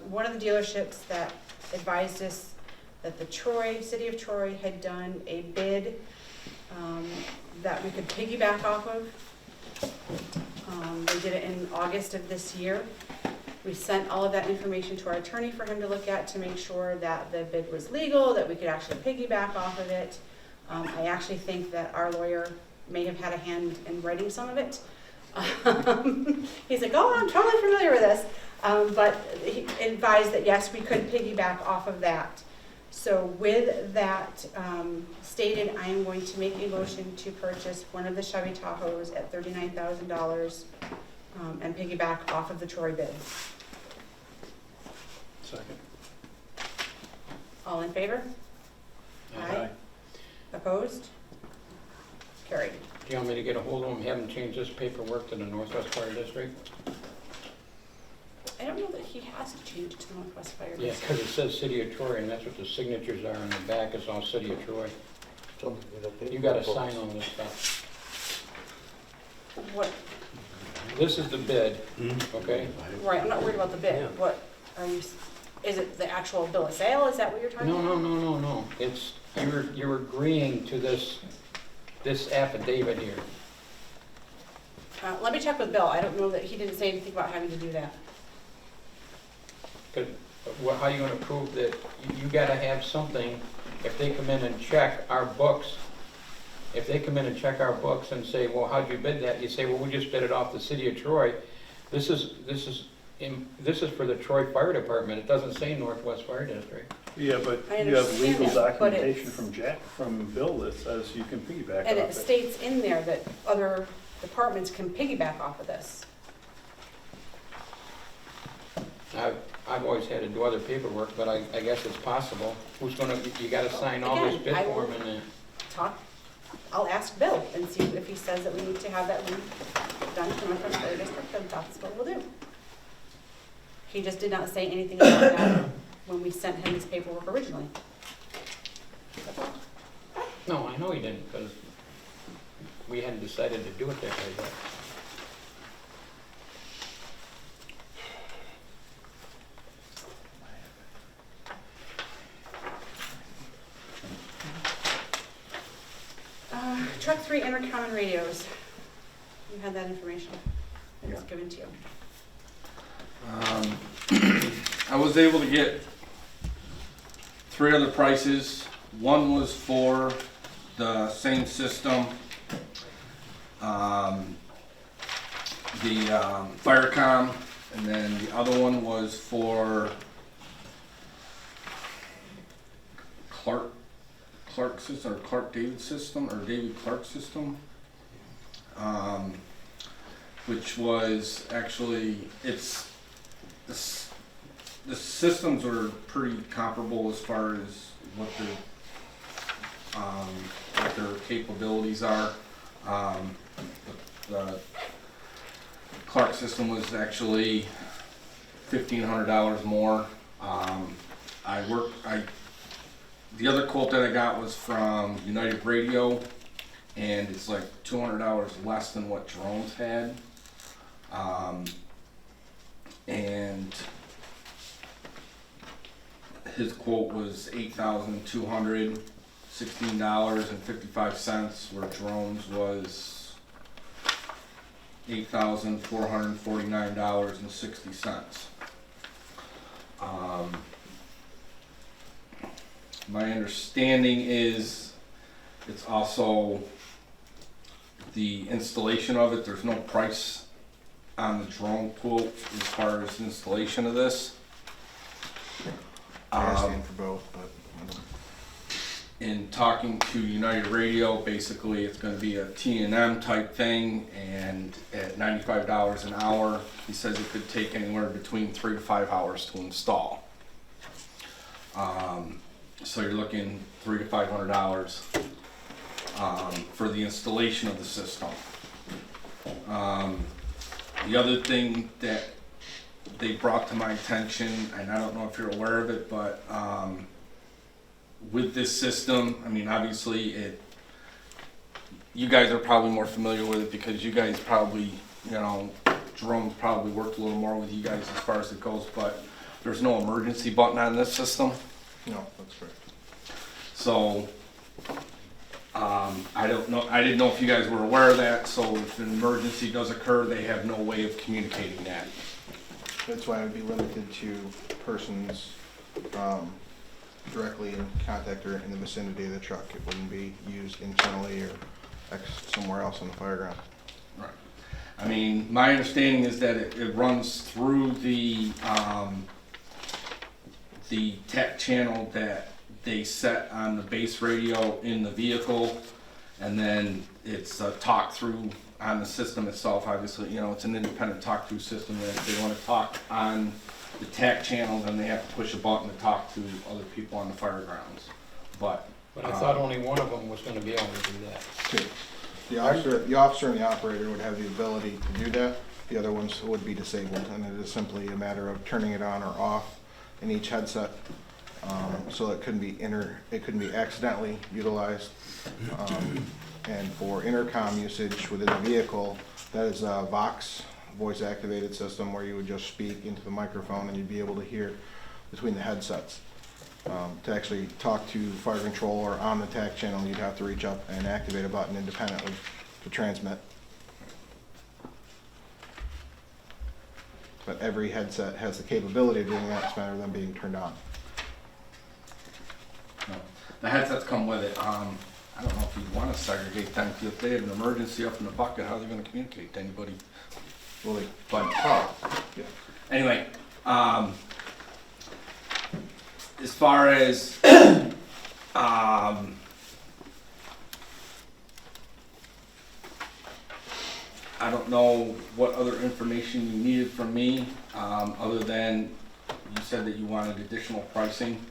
one of the dealerships that advised us that the city of Troy had done a bid that we could piggyback off of. They did it in August of this year. We sent all of that information to our attorney for him to look at to make sure that the bid was legal, that we could actually piggyback off of it. I actually think that our lawyer may have had a hand in writing some of it. He's like, oh, I'm totally familiar with this. But he advised that yes, we could piggyback off of that. So with that stated, I am going to make a motion to purchase one of the Chevy Tahoes at $39,000 and piggyback off of the Troy bid. Second. All in favor? Aye. Opposed? Carried. Do you want me to get a hold of them, have them change this paperwork to the Northwest Fire District? I don't know that he has to change it to the Northwest Fire Yeah, District. because it says City of Troy, and that's what the signatures are, and the back is all City of Troy. You gotta sign on this stuff. What, This is the bid, okay? right, I'm not worried about the bid. What, are you, is it the actual bill of sale? Is that what you're talking No, about? no. It's, you're agreeing to this affidavit here. Let me check with Bill. I don't know that, he didn't say anything about having to do that. How are you gonna prove that, you gotta have something, if they come in and check our books, if they come in and check our books and say, well, how'd you bid that? You say, well, we just bid it off the city of Troy. This is for the Troy Fire Department. It doesn't say Northwest Fire District. Yeah, but I you have understand legal that, but documentation it's- from Bill that says you can piggyback And off it it. states in there that other departments can piggyback off of this. I've always had to do other paperwork, but I guess it's possible. Who's gonna, you gotta sign all this Again, bid I will- form and I'll ask Bill and see if he says that we need to have that link done to Northwest Fire District, then that's what we'll do. He just did not say anything about that when we sent him his paperwork originally. That's all. No, I know he didn't, because we hadn't decided to do it that way yet. Truck 3 intercom and radios. You had that information. It was given to you. I was able to get 3 other prices. One was for the same system, the Firecom, and then the other one was for Clark system, or Clark David system, or David Clark system, which was actually, the systems are pretty comparable as far as what their capabilities are. The Clark system was actually $1,500 more. The other quote that I got was from United Radio, and it's like $200 less than what Jerome's had. And his quote was $8,216.55, where Jerome's was $8,449.60. My understanding is it's also the installation of it. There's no price on the drone quote as far as installation of this. I understand for both, but In talking to United Radio, basically it's going to be a T&M type thing, and at $95 an hour, he says it could take anywhere between 3 to 5 hours to install. So you're looking $300 to $500 for the installation of the system. The other thing that they brought to my attention, and I don't know if you're aware of it, but with this system, I mean, obviously you guys are probably more familiar with it because you guys probably, Jerome's probably worked a little more with you guys as far as it goes, but there's no emergency button on this system. no, that's correct. So, I didn't know if you guys were aware of that, so if an emergency does occur, they have no way of communicating that. That's why it would be limited to persons directly in contact or in the vicinity of the truck. It wouldn't be used internally or somewhere else on the fireground. Right. I mean, my understanding is that it runs through the tech channel that they set on the base radio in the vehicle, and then it's a talk through on the system itself. Obviously, it's an independent talk through system, that if they want to talk on the TAC channel, then they have to push a button to talk to other people on the firegrounds. But I thought only one of them was gonna be able to do that. Two. The officer and the operator would have the ability to do that. The other ones would be disabled, and it is simply a matter of turning it on or off in each headset. So it couldn't be accidentally utilized. And for intercom usage within the vehicle, that is a Vox voice activated system where you would just speak into the microphone and you'd be able to hear between the headsets. To actually talk to fire control or on the TAC channel, you'd have to reach up and activate a button independently to transmit. But every headset has the capability of doing that. It's a matter of them being turned on. the headsets come with it. I don't know if you'd want to segregate them, 'cause if they have an emergency up in the bucket, how are they gonna communicate to anybody? Well, they, But, yeah. anyway, as far as, I don't know what other information you needed from me, other than you said that you wanted additional pricing.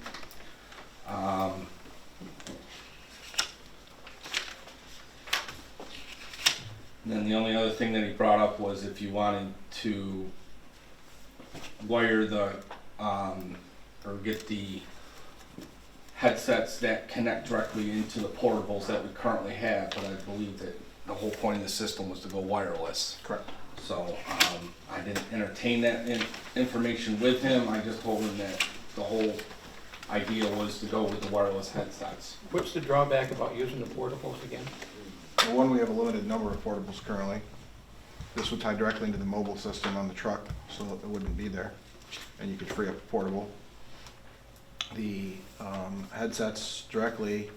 Then the only other thing that he brought up was if you wanted to wire the, or get the headsets that connect directly into the portables that we currently have, but I believe that the whole point of the system was to go wireless. Correct. So, I didn't entertain that information with him, I just told him that the whole idea was to go with the wireless headsets. What's the drawback about using the portables again? Well, one, we have a limited number of portables currently. This would tie directly into the mobile system on the truck, so it wouldn't be there, and you could free up a portable. The headsets directly,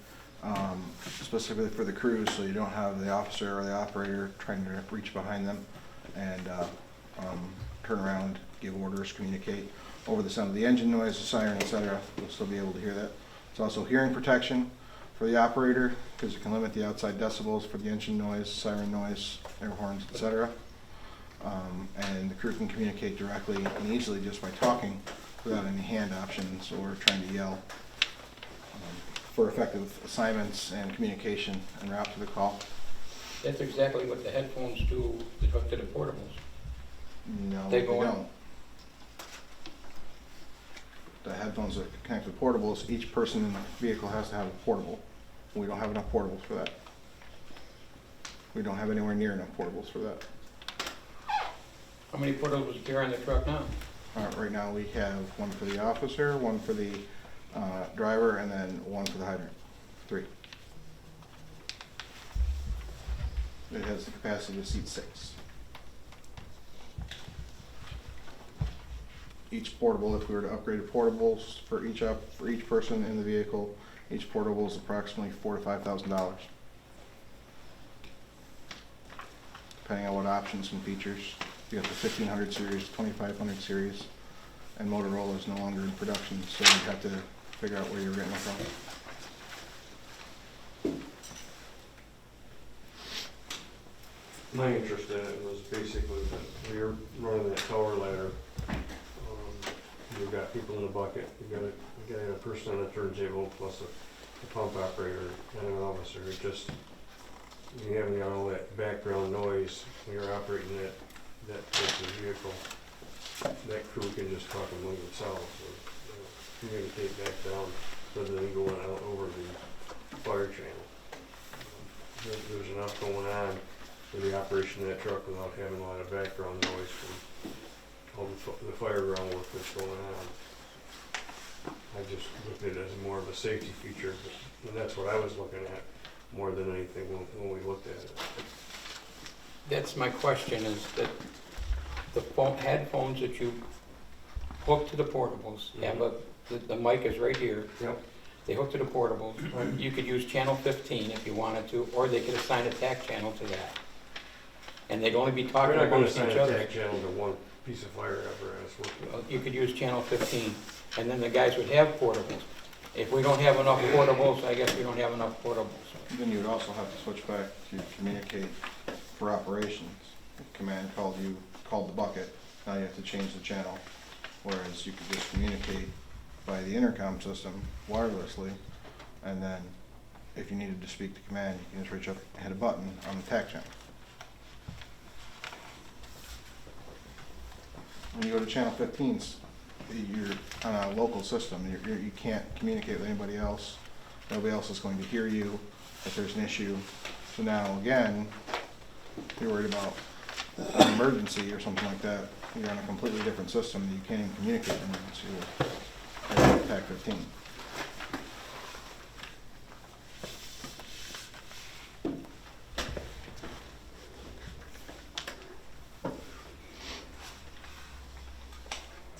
specifically for the crews, so you don't have the officer or the operator trying to reach behind them and turn around, give orders, communicate over the sound of the engine noise, the siren, etc. You'll still be able to hear that. It's also hearing protection for the operator, because it can limit the outside decibels for the engine noise, siren noise, air horns, etc. And the crew can communicate directly and easily just by talking without any hand options or trying to yell, for effective assignments and communication and route to the call. That's exactly what the headphones do that hook to the portables. No, They they go in? don't. The headphones that connect to portables, each person in the vehicle has to have a portable. We don't have enough portables for that. We don't have anywhere near enough portables for that. How many portables are there on the truck now? Right now we have one for the officer, one for the driver, and then one for the hydrant. 3. It has the capacity to seat 6. Each portable, if we were to upgrade portables for each person in the vehicle, each portable is approximately $4,000 to $5,000, depending on what options and features. You got the 1500 series, 2500 series, and Motorola is no longer in production, so you have to figure out where you're getting it from. My interest in it was basically that we were running that tower ladder. You've got people in the bucket, you got a person on the turntable plus a pump operator and an officer. It just, you have all that background noise when you're operating that type of vehicle. That crew can just talk among themselves or communicate back down rather than going out over the fire channel. There's enough going on for the operation of that truck without having a lot of background noise from all the fire ground work that's going on. I just looked at it as more of a safety feature, and that's what I was looking at more than anything when we looked at it. That's my question, is that the headphones that you hook to the portables have the mic is right here. Yep. They hook to the portables. You could use channel 15 if you wanted to, or they could assign a TAC channel to that. And they'd only be talking We're not going to amongst assign each a other. TAC channel to one piece of fire apparatus. You could use channel 15, and then the guys would have portables. If we don't have enough portables, I guess we don't have enough portables. Then you would also have to switch back to communicate for operations. If command called the bucket, now you have to change the channel. Whereas you could just communicate by the intercom system wirelessly, and then if you needed to speak to command, you can just reach up and hit a button on the TAC channel. When you go to channel 15s, you're on a local system. You can't communicate with anybody else. Nobody else is going to hear you if there's an issue. So now again, if you're worried about an emergency or something like that, you're on a completely different system that you can't even communicate an emergency with. TAC 15.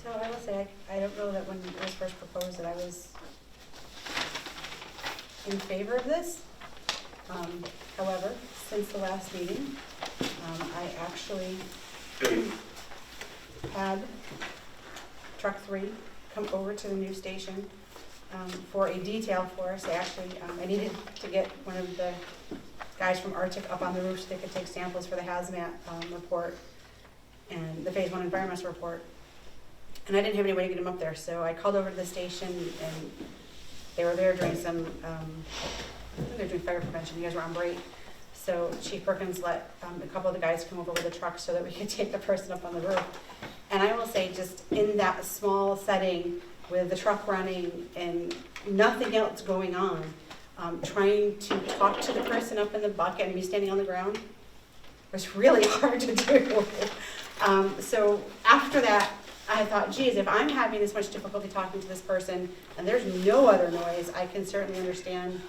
So I will say, I don't know that when it was first proposed that I was in favor of this. However, since the last meeting, I actually had truck 3 come over to the new station for a detail for us. They actually, I needed to get one of the guys from Arctic up on the roof so they could take samples for the hazmat report and the phase 1 environmental report. And I didn't have any way to get them up there, so I called over to the station and they were there doing some, I think they were doing fire prevention. You guys were on break. So Chief Perkins let a couple of the guys come over with the truck so that we could take the person up on the roof. And I will say, just in that small setting with the truck running and nothing else going on, trying to talk to the person up in the bucket and me standing on the ground was really hard to do. So after that, I thought, geez, if I'm having this much difficulty talking to this person and there's no other noise, I can certainly understand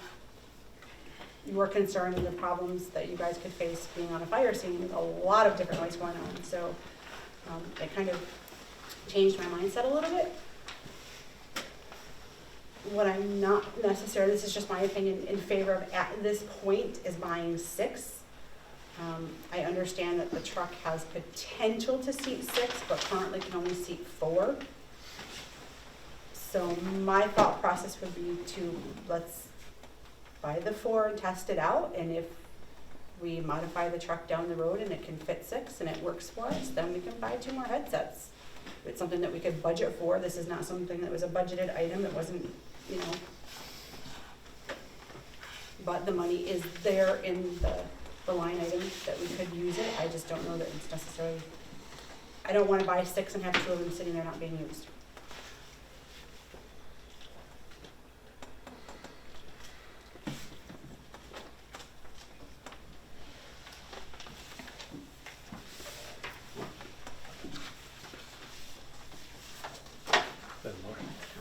your concern and the problems that you guys could face being on a fire scene with a lot of different noise going on. So it kind of changed my mindset a little bit. What I'm not necessarily, this is just my opinion, in favor of at this point is buying 6. I understand that the truck has potential to seat 6, but currently can only seat 4. So my thought process would be to let's buy the 4 and test it out, and if we modify the truck down the road and it can fit 6 and it works for us, then we can buy 2 more headsets. It's something that we could budget for. This is not something that was a budgeted item. It wasn't, you know, but the money is there in the line item that we could use it. I just don't know that it's necessarily, I don't want to buy 6 and have 2 of them sitting there not being used.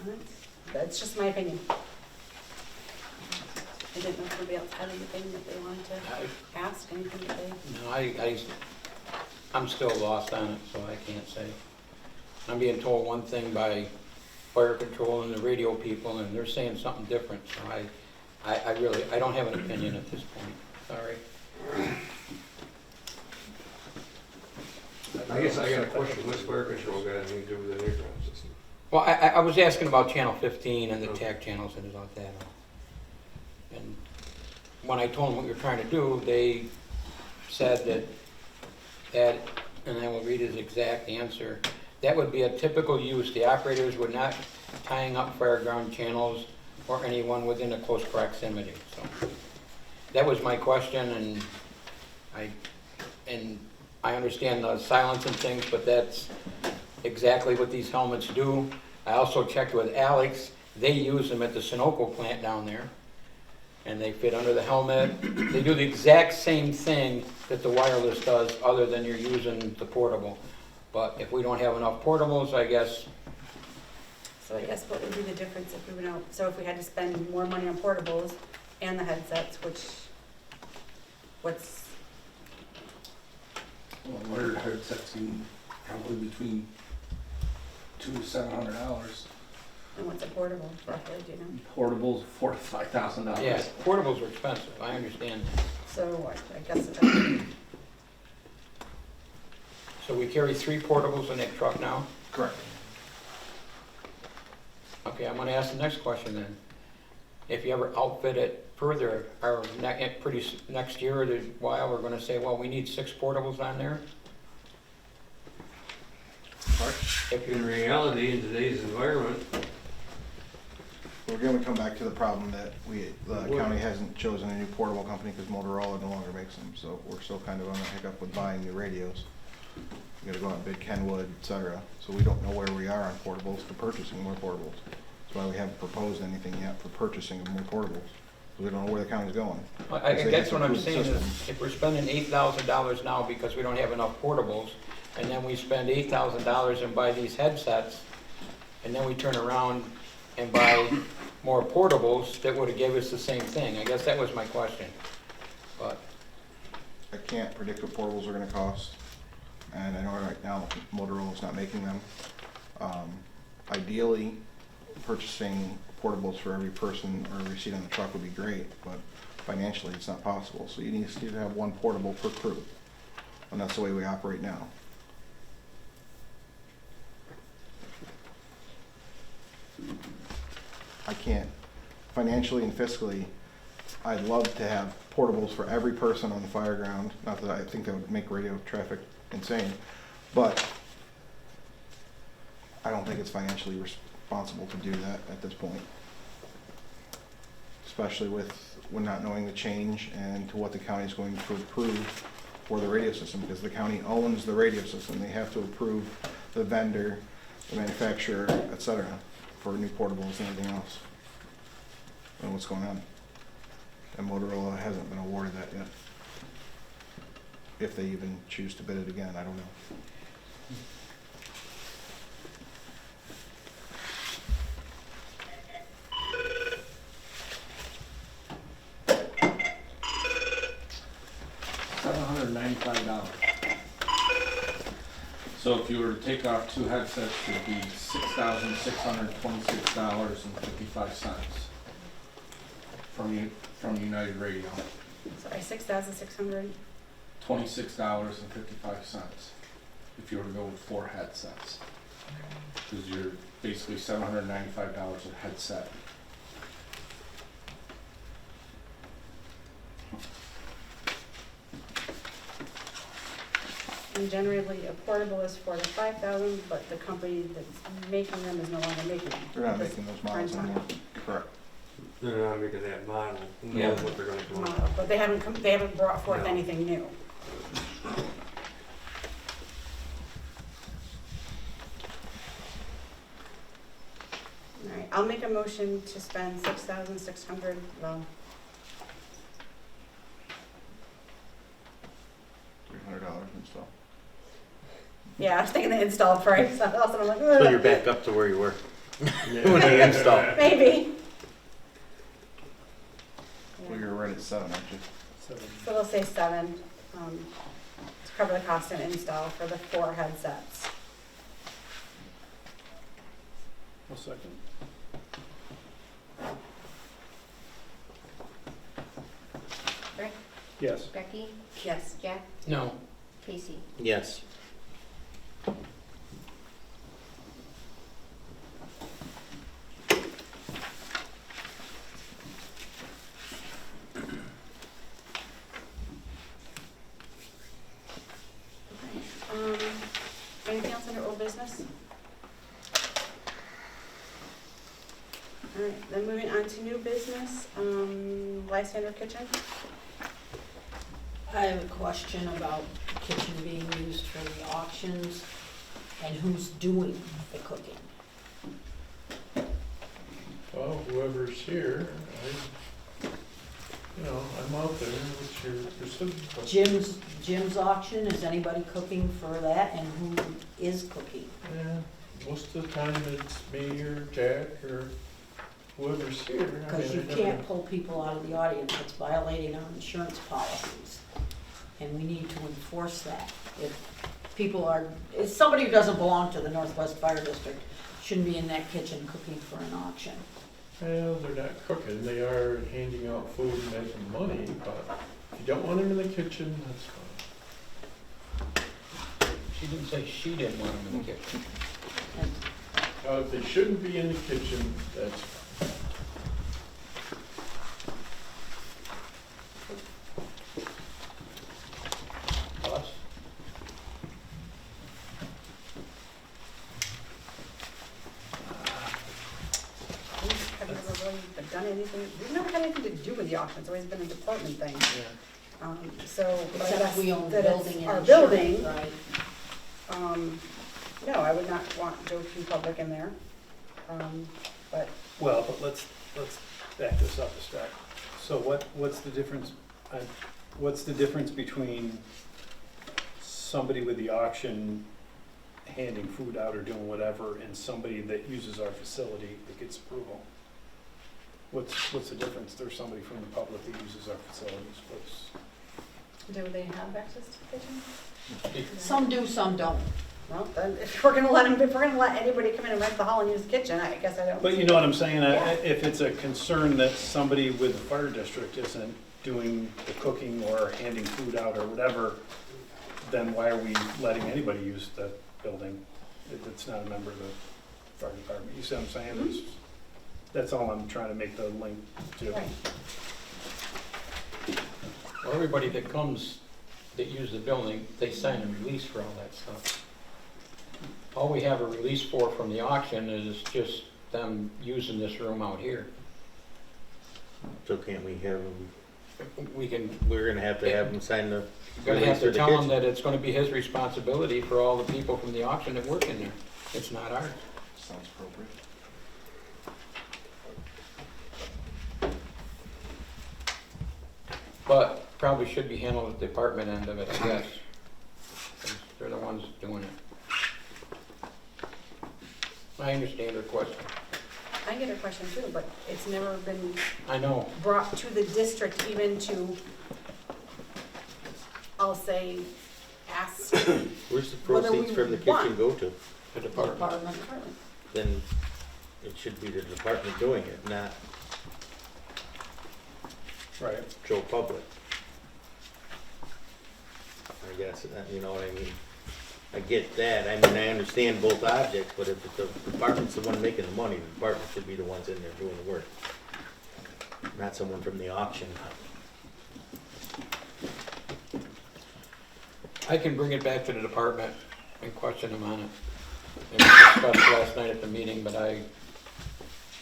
Comments? That's just my opinion. I didn't know if somebody else had anything that they wanted to ask, anything that they... No, I'm still lost on it, so I can't say. I'm being told one thing by fire control and the radio people, and they're saying something different, so I don't have an opinion at this point, sorry. I guess I got a question. What's fire control got anything to do with the intercom system? Well, I was asking about channel 15 and the TAC channels and all that. And when I told them what you're trying to do, they said that, and I will read his exact answer, that would be a typical use. The operators would not tying up fireground channels or anyone within a close proximity. So that was my question, and I understand the silence and things, but that's exactly what these helmets do. I also checked with Alex. They use them at the Sunoco plant down there, and they fit under the helmet. They do the exact same thing that the wireless does, other than you're using the portable. But if we don't have enough portables, I guess. So I guess what would be the difference if we went out, so if we had to spend more money on portables and the headsets, what's... Well, wired headsets in probably between $200 to $700. And what's a portable, roughly, do you know? Portables, $4,000 to $5,000. Yeah, portables are expensive, I understand that. So I guess it's... So we carry 3 portables in that truck now? Correct. Okay, I'm gonna ask the next question then. If you ever outfit it further, or next year or a while, we're gonna say, well, we need 6 portables on there? In reality, in today's environment, We're going to come back to the problem that the county hasn't chosen a new portable company because Motorola no longer makes them. So we're still kind of on a hiccup with buying new radios. We got to go out and bid Kenwood, etc. So we don't know where we are on portables for purchasing more portables. That's why we haven't proposed anything yet for purchasing of more portables. We don't know where the county's going. I guess what I'm saying is, if we're spending $8,000 now because we don't have enough portables, and then we spend $8,000 and buy these headsets, and then we turn around and buy more portables, that would have gave us the same thing. I guess that was my question. But I can't predict what portables are going to cost, and I know right now Motorola's not making them. Ideally, purchasing portables for every person or every seat on the truck would be great, but financially, it's not possible. So you need to have one portable per crew, and that's the way we operate now. I can't, financially and fiscally, I'd love to have portables for every person on the fire ground. Not that I think that would make radio traffic insane, but I don't think it's financially responsible to do that at this point. Especially with not knowing the change and to what the county is going to approve for the radio system, because the county owns the radio system. They have to approve the vendor, the manufacturer, etc., for new portables and everything else. And what's going on? And Motorola hasn't been awarded that yet. If they even choose to bid it again, I don't know. $795. So if you were to take off 2 headsets, it'd be $6,626.55 from United Radio. Sorry, 6,600. $26.55 if you were to go with 4 headsets. Because you're basically $795 a headset. And generally, a portable is 4,000 to 5,000, but the company that's making them is no longer making them. They're not making those models anymore. Correct. They're not making that model. Who Yeah. knows what they're gonna do? But they haven't brought forth No. anything new. All right, I'll make a motion to spend 6,600, well, $300 install. yeah, I was thinking the install price, and I'm like, So you're ugh, back up to where you were when they installed. maybe. Well, you're right at 7, aren't you? So we'll say 7, to cover the cost and install for the 4 headsets. I'll second. Rick, Yes. Becky, Yes. Jack, No. Casey. Yes. Anything else under old business? All right, then moving on to new business, Lysander Kitchen. I have a question about the kitchen being used for the auctions and who's doing the cooking. Well, whoever's here, I'm out there, what's your Jim's auction, is anybody cooking for that, and who is cooking? Yeah, most of the time it's me or Jack or whoever's here. Because you can't pull people out of the audience, it's violating our insurance policies. And we need to enforce that. If somebody who doesn't belong to the Northwest Fire District shouldn't be in that kitchen cooking for an auction. Well, they're not cooking, they are handing out food and making money, but if you don't want them in the kitchen, that's fine. She didn't say she didn't want them in the kitchen. And If they shouldn't be in the kitchen, that's fine. Us? Have you ever really done anything, we've never had anything to do with the auction, it's always been a department thing. So, but I Except guess we own the that it's building and our insurance, building, right? no, I would not want Joe Q Public in there. But Well, but let's back this up a step. So what's the difference, what's the difference between somebody with the auction handing food out or doing whatever and somebody that uses our facility that gets approval? What's the difference? There's somebody from the public that uses our facilities. do they have access to the kitchen? Some do, some don't. Well, then, if we're gonna let anybody come in and rent the hall and use the kitchen, I guess I don't. But see you know what I'm saying? Yeah. If it's a concern that somebody with the fire district isn't doing the cooking or handing food out or whatever, then why are we letting anybody use the building if it's not a member of the fire department? You see what I'm saying? That's all I'm trying to make the link to. Right. Well, everybody that comes, that use the building, they sign a release for all that stuff. All we have a release for from the auction is just them using this room out here. So can't we have them, We're gonna have them sign the gonna have release to for the tell him kitchen? that it's gonna be his responsibility for all the people from the auction that work in there. It's not ours. Sounds appropriate. But probably should be handled at the department end of it, I guess. 'Cause they're the ones doing it. I understand her question. I get a question too, but it's never been I know. brought to the district even to, I'll say, ask Where's the whether proceeds we from the want- kitchen go to? The The department. department. Then it should be the department doing it, not Right. Joe Public. I guess, you know what I mean? I get that, I mean, I understand both objects, but if the department's the one making the money, the department should be the ones in there doing the work. Not someone from the auction. I can bring it back to the department and question them on it. It was discussed last night at the meeting, but I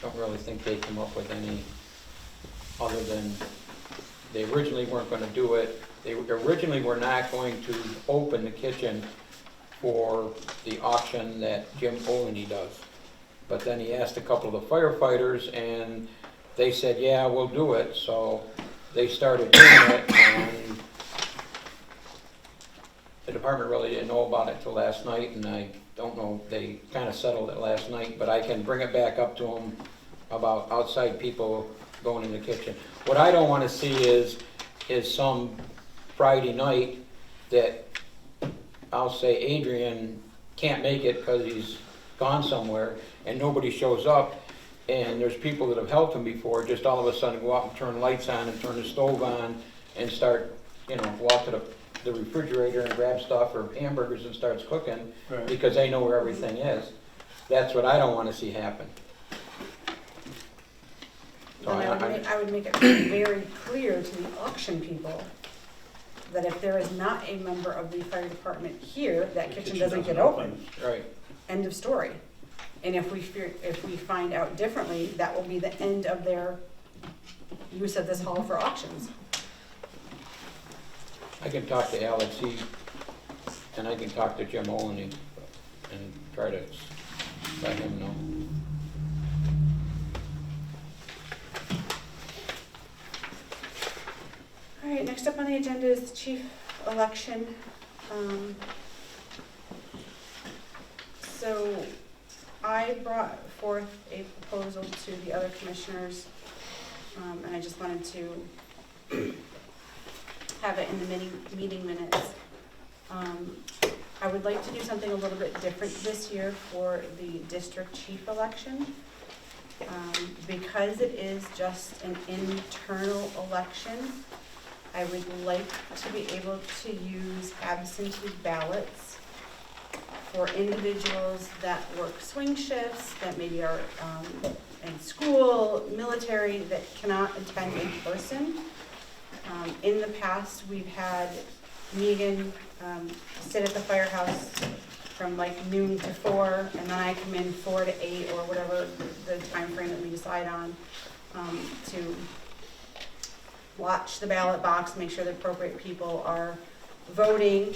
don't really think they come up with any other than they originally weren't gonna do it. They originally were not going to open the kitchen for the auction that Jim Olney does. But then he asked a couple of the firefighters and they said, yeah, we'll do it. So they started doing it and the department really didn't know about it till last night, and I don't know, they kind of settled it last night, but I can bring it back up to them about outside people going in the kitchen. What I don't want to see is some Friday night that I'll say Adrian can't make it because he's gone somewhere and nobody shows up, and there's people that have helped him before, just all of a sudden go out and turn lights on and turn the stove on and start, go out to the refrigerator and grab stuff or hamburgers and starts cooking Right. because they know where everything is. That's what I don't want to see happen. So Then I would make it very clear to the auction people that if there is not a member of the fire department here, that The kitchen doesn't get open. Right. End of story. And if we find out differently, that will be the end of their use of this hall for auctions. I can talk to Alex, and I can talk to Jim Olney and try to let him know. All right, next up on the agenda is the chief election. So I brought forth a proposal to the other commissioners, and I just wanted to have it in the meeting minutes. I would like to do something a little bit different this year for the district chief election. Because it is just an internal election, I would like to be able to use absentee ballots for individuals that work swing shifts, that maybe are in school, military, that cannot attend in person. In the past, we've had Megan sit at the firehouse from like noon to 4, and then I come in 4 to 8 or whatever the time frame that we decide on, to watch the ballot box, make sure the appropriate people are voting.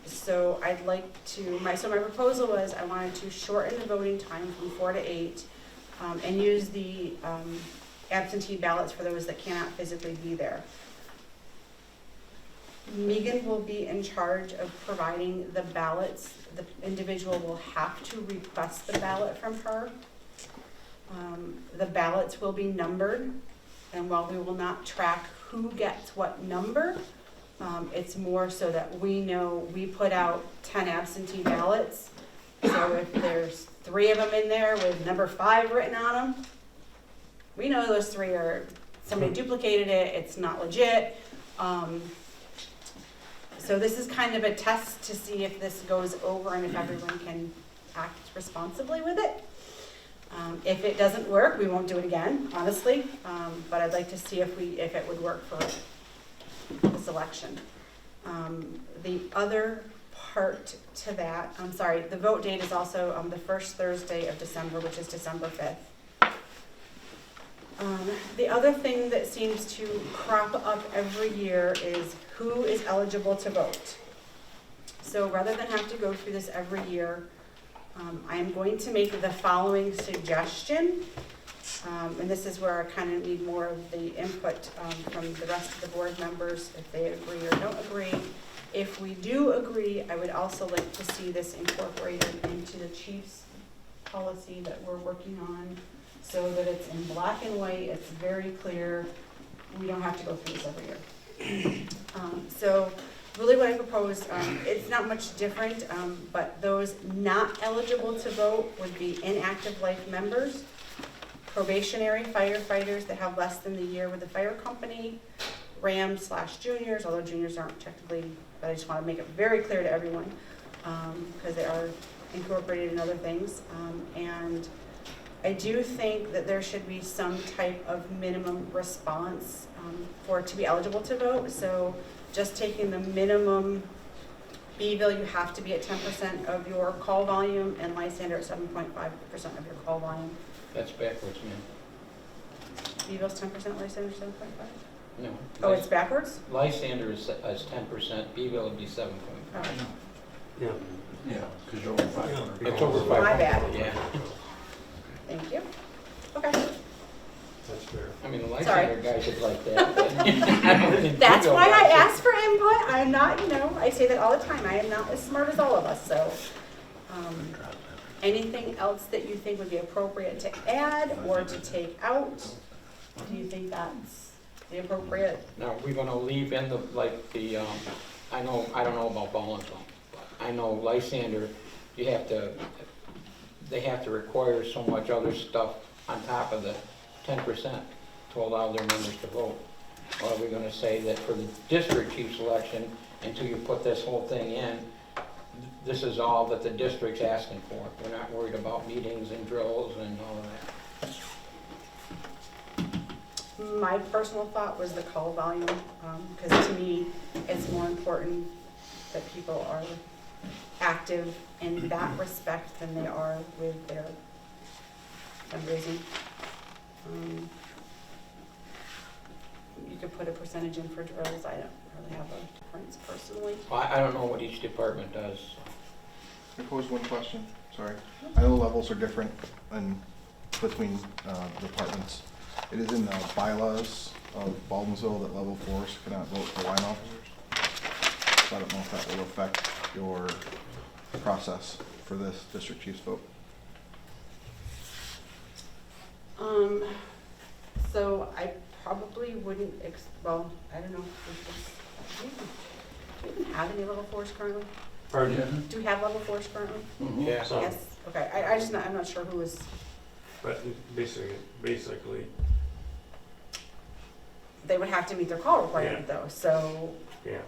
So I'd like to, my proposal was I wanted to shorten the voting time from 4 to 8 and use the absentee ballots for those that cannot physically be there. Megan will be in charge of providing the ballots. The individual will have to request the ballot from her. The ballots will be numbered, and while we will not track who gets what number, it's more so that we know we put out 10 absentee ballots. So if there's 3 of them in there with number 5 written on them, we know those 3 are somebody duplicated it, it's not legit. So this is kind of a test to see if this goes over and if everyone can act responsibly with it. If it doesn't work, we won't do it again, honestly, but I'd like to see if it would work for this election. The other part to that, I'm sorry, the vote date is also the first Thursday of December, which is December 5th. The other thing that seems to crop up every year is who is eligible to vote. So rather than have to go through this every year, I am going to make the following suggestion, and this is where I kind of need more of the input from the rest of the board members, if they agree or don't agree. If we do agree, I would also like to see this incorporated into the chief's policy that we're working on, so that it's in black and white, it's very clear, we don't have to go through this every year. So really what I propose, it's not much different, but those not eligible to vote would be inactive life members, probationary firefighters that have less than the year with the fire company, RAM/juniors, although juniors aren't technically, but I just want to make it very clear to everyone, because they are incorporated in other things. And I do think that there should be some type of minimum response for it to be eligible to vote. So just taking the minimum, Beeville, you have to be at 10% of your call volume, and Lysander at 7.5% of your call volume. That's backwards, man. Beeville's 10%, Lysander 7.5? No. Oh, it's backwards? Lysander is 10%, Beeville would be 7.5. Oh, Yeah. Yeah, because you're over 500. It's over 500. My bad. Yeah. thank you. Okay. That's fair. I mean, the Sorry. Lysander guys would like that. but I don't think That's Beeville why I guys would. asked for input. I'm not, I say that all the time. I am not as smart as all of us, so. Anything else that you think would be appropriate to add or to take out? Do you think that's the appropriate? Now, we're gonna leave in the, I don't know about Ballensville, but I know Lysander, they have to require so much other stuff on top of the 10% to allow their members to vote. Or are we gonna say that for the district chief's election, until you put this whole thing in, this is all that the district's asking for? We're not worried about meetings and drills and all of that. My personal thought was the call volume, because to me, it's more important that people are active in that respect than they are with their fundraising. You could put a percentage in for drills. I don't really have a preference personally. Well, I don't know what each department does. I pose one question, sorry. I know the levels are different between departments. It is in the bylaws of Baldwinsville that level 4s cannot vote for line officers. So I don't know if that will affect your process for this district chief's vote. So I probably wouldn't, well, I don't know. Do we even have any level 4s currently? Pardon? Do we have level 4s currently? Yeah. Some. Yes, okay, I'm not sure who is, But basically, they would have to meet their call requirement though, so, yeah.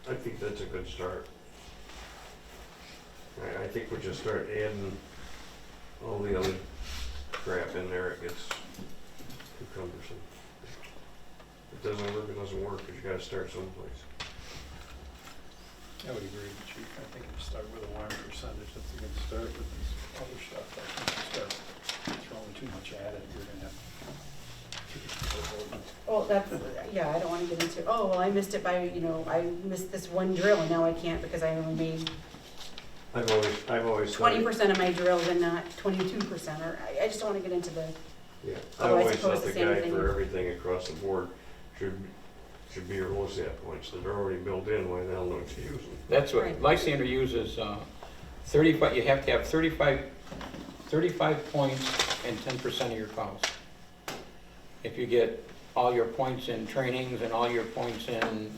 I think that's a good start. I think we just start adding all the other crap in there, it gets too cumbersome. If it doesn't work, it doesn't work, because you gotta start someplace. I would agree with you. I think if you start with a wire percentage, that's a good start. With this other stuff, I think you start throwing too much at it, you're gonna have well, that's, yeah, I don't wanna get into, oh, well, I missed it by, I missed this one drill and now I can't because I only made I've always thought 20% of my drills and not 22%, or I just don't wanna get into the, Yeah, Oh, I I always suppose thought the the same guy thing. for everything across the board should be your LoSAP points, that are already built in, why the hell don't you use them? That's what Right. Lysander uses, 35, you have to have 35 points and 10% of your calls. If you get all your points in trainings and all your points in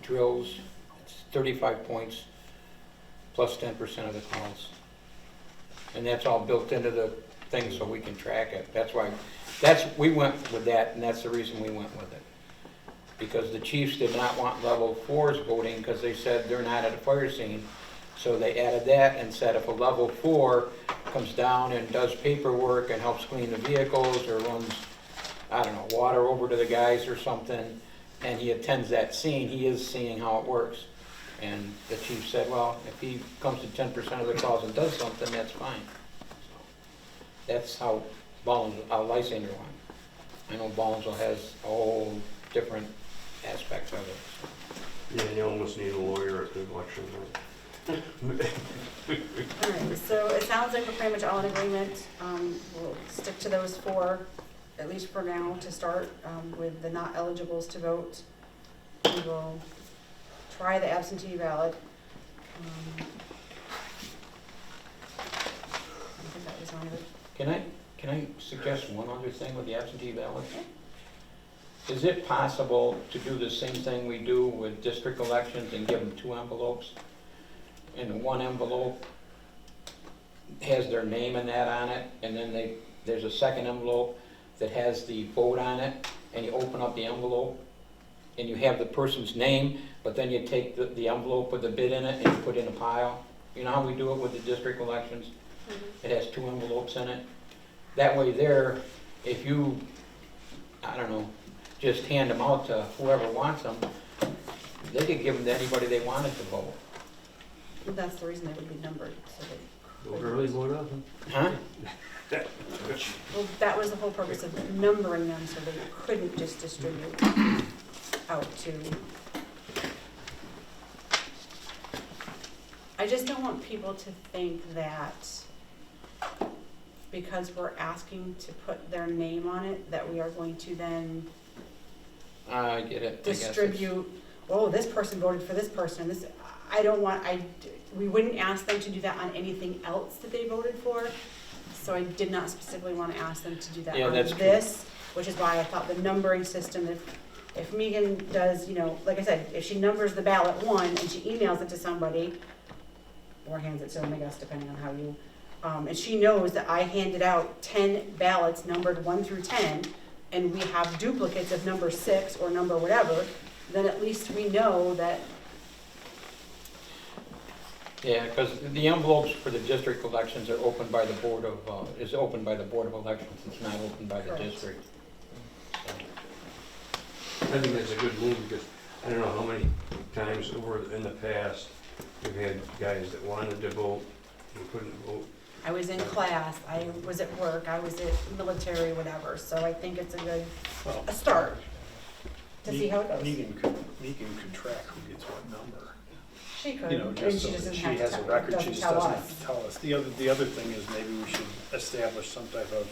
drills, it's 35 points plus 10% of the calls. And that's all built into the thing so we can track it. That's why, we went with that, and that's the reason we went with it. Because the chiefs did not want level 4s voting because they said they're not at a fire scene. So they added that and said if a level 4 comes down and does paperwork and helps clean the vehicles or runs, I don't know, water over to the guys or something, and he attends that scene, he is seeing how it works. And the chief said, well, if he comes to 10% of the calls and does something, that's fine. That's how Lysander went. I know Ballinsville has a whole different aspects of it. Yeah, you almost need a lawyer at the election. All right, so it sounds like we're pretty much all in agreement. We'll stick to those 4, at least for now, to start with the not eligibles to vote. We will try the absentee ballot. I think that was one of it. Can I suggest one other thing with the absentee ballot? Is it possible to do the same thing we do with district elections and give them 2 envelopes? And one envelope has their name and that on it, and then there's a second envelope that has the vote on it, and you open up the envelope, and you have the person's name, but then you take the envelope with the bid in it and you put it in a pile. You know how we do it with the district elections? It has 2 envelopes in it. That way there, if you, I don't know, just hand them out to whoever wants them, they could give them to anybody they wanted to vote. Well, that's the reason they would be numbered, so they. Vote early, vote often. Huh? Well, that was the whole purpose of numbering them, so they couldn't just distribute out to. I just don't want people to think that because we're asking to put their name on it, that we are going to then I get it. distribute, oh, this person voted for this person, and this, I don't want, we wouldn't ask them to do that on anything else that they voted for, so I did not specifically want to ask them to do that Yeah, on that's true. this, which is why I thought the numbering system, if Megan does, you know, like I said, if she numbers the ballot 1 and she emails it to somebody, or hands it to them, I guess, depending on how you, and she knows that I handed out 10 ballots numbered 1 through 10, and we have duplicates of number 6 or number whatever, then at least we know that. Yeah, because the envelopes for the district elections are opened by the Board of, is opened by the Board of Elections. It's not opened by the Correct. district. I think that's a good move because I don't know how many times over in the past we've had guys that wanted to vote and couldn't vote. I was in class, I was at work, I was at military, whatever, so I think it's a start to see how it goes. Megan could track who gets what number. She could, You know, and just she so doesn't that she have has to a tell, record, she doesn't just tell doesn't us. have to tell us. The other thing is maybe we should establish some type of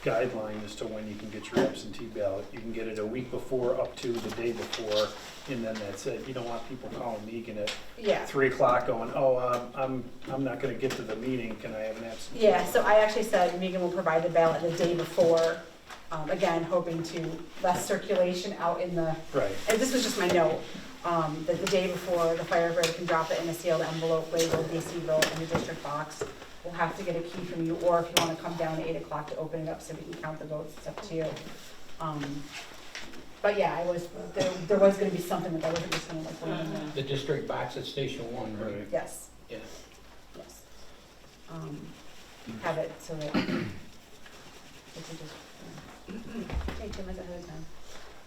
guideline as to when you can get your absentee ballot. You can get it a week before, up to the day before, and then that's it. You don't want people calling Megan at Yeah, 3 o'clock going, oh, I'm not gonna get to the meeting, can I have an absentee? yeah, so I actually said Megan will provide the ballot the day before, again, hoping to less circulation out in the, Right. and this was just my note, that the day before, the firefighter can drop it in a sealed envelope labeled DCville in the district box. We'll have to get a key from you, or if you wanna come down at 8 o'clock to open it up so we can count the votes, it's up to you. But yeah, there was gonna be something that I wasn't just gonna like, run in there. The district box at Station 1, right? Yes. Yeah. Yes. Have it so that we can just, take them as ahead of time.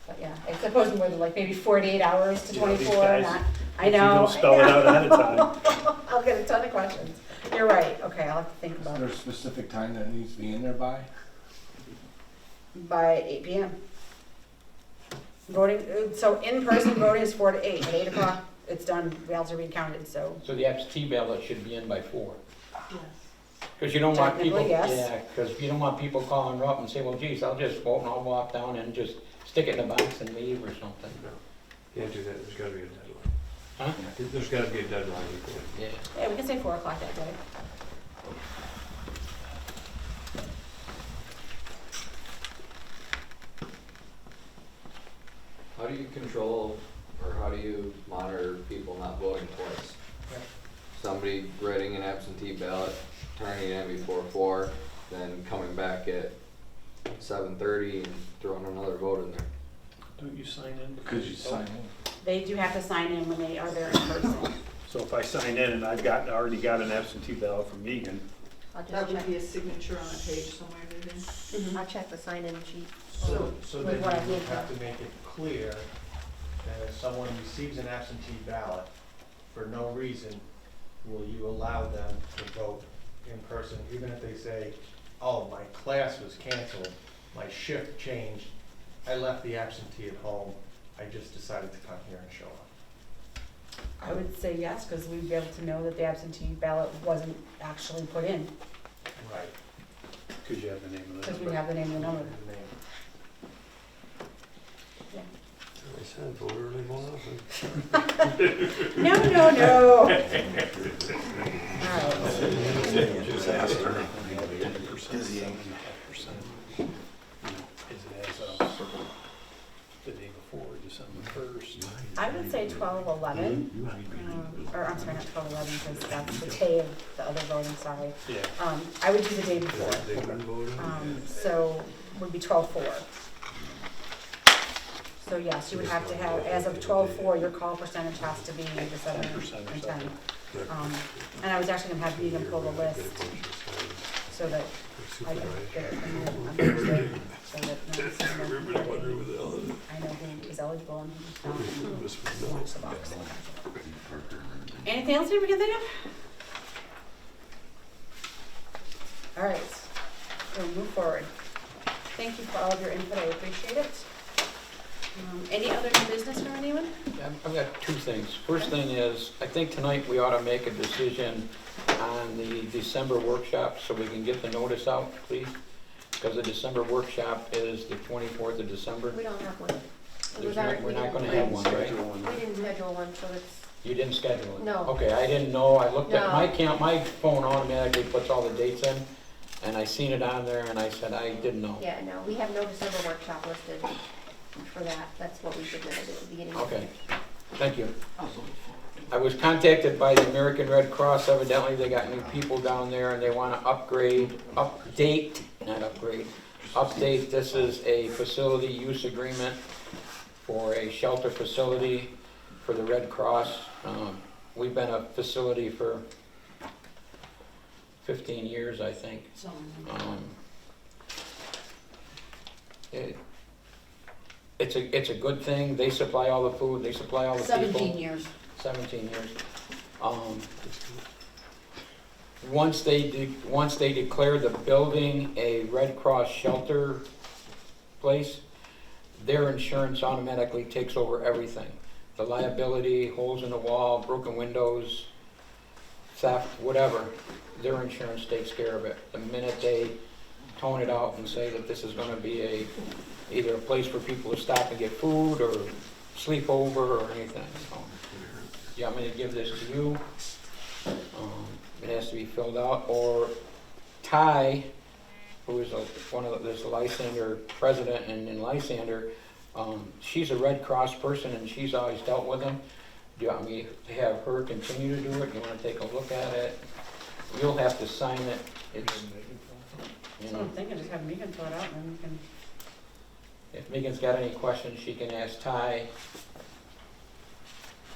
But yeah, it's supposed to be more than like maybe 48 hours to Yeah, these 24, guys, not, I If you know. don't spell it out ahead of time. I'll get a ton of questions. You're right, okay, I'll have to think Is about there it a specific time that it needs to be in there by? by 8 PM. Voting, so in-person voting is 4 to 8, at 8 o'clock, it's done, we also read counted, so. So the absentee ballot should be in by 4. Because you don't want people, Technically, yes. yeah, because you don't want people calling her up and say, well, geez, I'll just vote and I'll walk down and just stick it in the box and leave or something. Can't do that, there's gotta be a deadline. Huh? There's gotta be a deadline. You can't. Yeah. Yeah, we can say 4 o'clock that day. How do you control, or how do you monitor people not voting twice? somebody writing an absentee ballot, turning it in before 4, then coming back at 7:30 and throwing another vote in there. Don't you sign in? Because you sign in. They do have to sign in when they are there in person. So if I sign in and already got an absentee ballot from Megan, I'll just That would check. be a signature on a page somewhere, maybe. I'll check the sign-in sheet. So With then what I you need would have to- to make it clear that if someone receives an absentee ballot for no reason, will you allow them to vote in person, even if they say, oh, my class was canceled, my shift changed, I left the absentee at home, I just decided to come here and show up. I would say yes, because we'd be able to know that the absentee ballot wasn't actually put in, Right. because you have the name of the because we number. have the name and the number. I said vote early, vote often. No, no, no. All right. Just ask her. Dizzying. Is it as of the day before, December 1st? I would say 12/11, or I'm sorry, not 12/11, because that's the day of the other voting, sorry. Yeah. I would do the day before, They can vote on it. so would be 12/4. So yes, you would have to have, as of 12/4, your call percentage has to be the 7 and 10. And I was actually gonna have Megan pull the list so that I can get it in there on Thursday, so that I know who is eligible and who's not, and watch the box. Anything else we can think of? All right, we'll move forward. Thank you for all of your input, I appreciate it. Any other new business from anyone? I've got two things. First thing is, I think tonight we ought to make a decision on the December workshop so we can get the notice out, please. Because the December workshop is the 24th of December. We don't have one. It was We're not gonna have one, right? We didn't schedule one, so it's, You didn't schedule it? No. Okay, I didn't know. I looked at No. my phone automatically puts all the dates in, and I seen it on there, and I said, I didn't know. yeah, no, we have no December workshop listed for that. That's what we submitted at the beginning. Okay, thank you. I was contacted by the American Red Cross. Evidently, they got new people down there and they want to update. This is a facility use agreement for a shelter facility for the Red Cross. We've been a facility for 15 years, I think. It's a good thing. They supply all the food, they supply all the people. 17 years. 17 years. Once they declare the building a Red Cross shelter place, their insurance automatically takes over everything. The liability, holes in the wall, broken windows, theft, whatever, their insurance takes care of it. The minute they tone it out and say that this is gonna be either a place for people to stop and get food or sleep over or anything, so. You want me to give this to you? It has to be filled out, or Ty, who is this Lysander president in Lysander, she's a Red Cross person and she's always dealt with them. Do you want me to have her continue to do it? You wanna take a look at it? You'll have to sign it. It's, you So know, I'm thinking, just have Megan fill it out and then we can. if Megan's got any questions, she can ask Ty.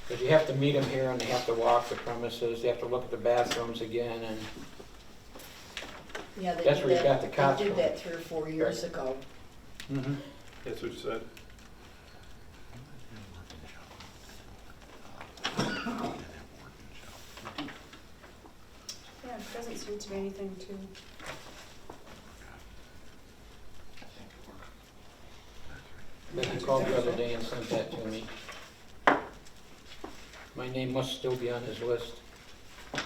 Because you have to meet them here and they have to walk the premises, they have to look at the bathrooms again, and Yeah, they That's did where you that- got the cops They did from. that 3 or 4 years ago. That's what you said. Yeah, it doesn't seem to be anything too. Becky called the other day and sent that to me. My name must still be on his list. Yeah,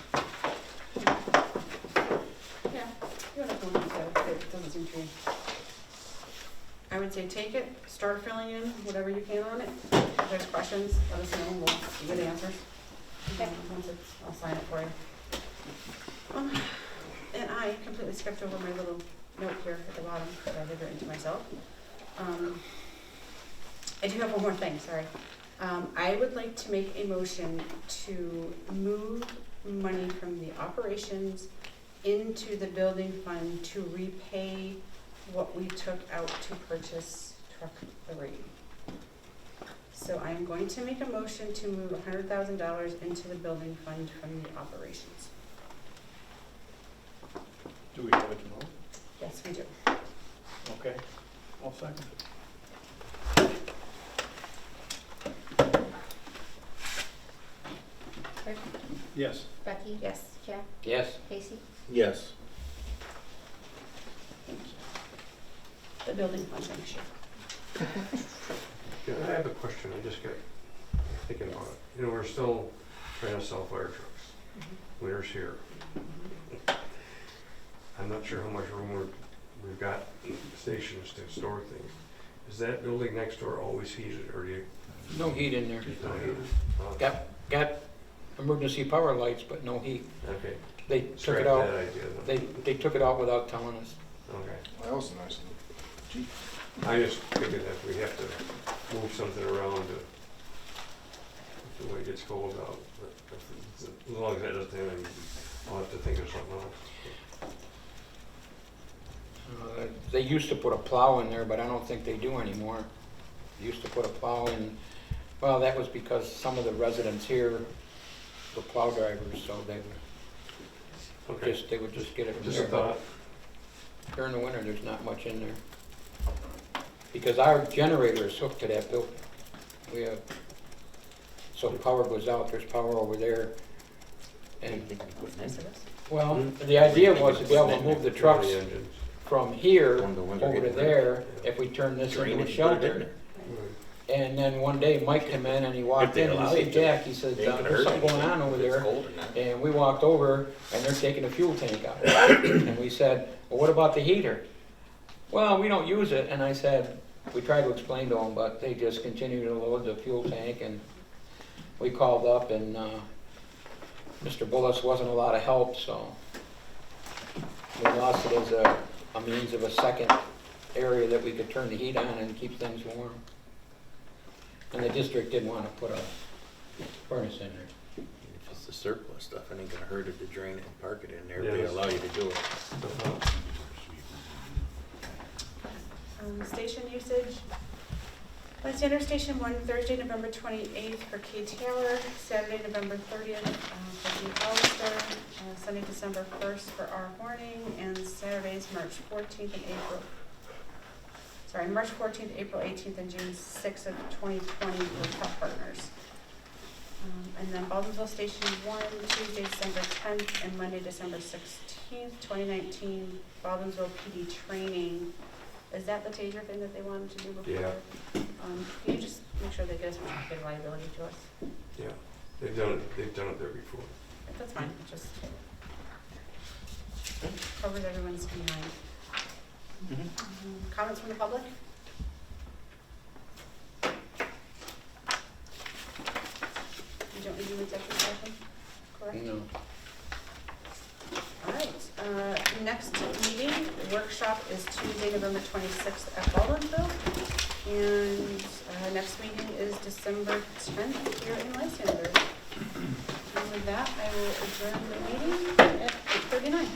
you don't have to look at it, it doesn't seem to be. I would say take it, start filling in whatever you can on it. If there's questions, let us know, and we'll give you the answers. Once it's, I'll sign it for you. And I completely skipped over my little note here at the bottom that I had written to myself. I do have one more thing, sorry. I would like to make a motion to move money from the operations into the building fund to repay what we took out to purchase truck 3. So I am going to make a motion to move $100,000 into the building fund from the operations. Do we have it to vote? Yes, we do. Okay, I'll second it. Rick, Yes. Becky? Yes. Jack? Yes. Casey? Yes. The building fund next year. Yeah, I have a question, I just got thinking about it. You know, we're still trying to sell fire trucks. Winter's here. I'm not sure how much room we've got in stations to store things. Is that building next door always heated, or do you? No heat in there. Not heated? Got emergency power lights, but no heat. Okay. They took Scrap it out, that idea then. they took it out without telling us. Okay. That was nice. I just figured that we have to move something around to, if the way it gets cold out. But as long as that doesn't happen, I'll have to think of something else. They used to put a plow in there, but I don't think they do anymore. They used to put a plow in, well, that was because some of the residents here were plow drivers, so they Okay. would just get it from Just a there. thought. But during the winter, there's not much in there. Because our generator is hooked to that building. We have, so if power goes out, there's power over there. And, well, the idea was to be able to move the trucks The engines. from here When the winter over to hit. there, if we turn this Drain into a it, put it in shelter. there. And then one day Mike came in and he walked If they in and allow he you said, to. Jack, he said, They ain't gonna there's hurt something going anything. on over It's there. cold enough. And we walked over and they're taking a fuel tank out. And we said, well, what about the heater? Well, we don't use it. And I said, we tried to explain to them, but they just continued to load the fuel tank. And we called up and Mr. Bullis wasn't a lot of help, so we lost it as a means of a second area that we could turn the heat on and keep things warm. And the district didn't want to put a furnace in there. If it's the surplus stuff, it ain't gonna hurt it to drain it and park it in there if Yeah, they that's- allow you to do it. Station usage. West Interstation 1, Thursday, November 28th for Kay Taylor, Saturday, November 30th for Dean Hollister, Sunday, December 1st for R. Horning, and Saturdays, March 14th and March 14th, April 18th, and June 6th of 2020 for Top Partners. And then Baldwinsville Station 1, Tuesday, December 10th, and Monday, December 16th, 2019, Baldwinsville PD training. Is that the taser thing that they wanted to do before? Yeah. Can you just make sure they get a certificate of liability to us? Yeah, they've done it there before. That's fine, it just covers everyone's behind. Comments from the public? You don't need to do executive session, correct? No. All right, next meeting, workshop is Tuesday, November 26th at Baldwinsville. And next meeting is December 10th here in Lysander. And with that, I will adjourn the meeting at 8:39.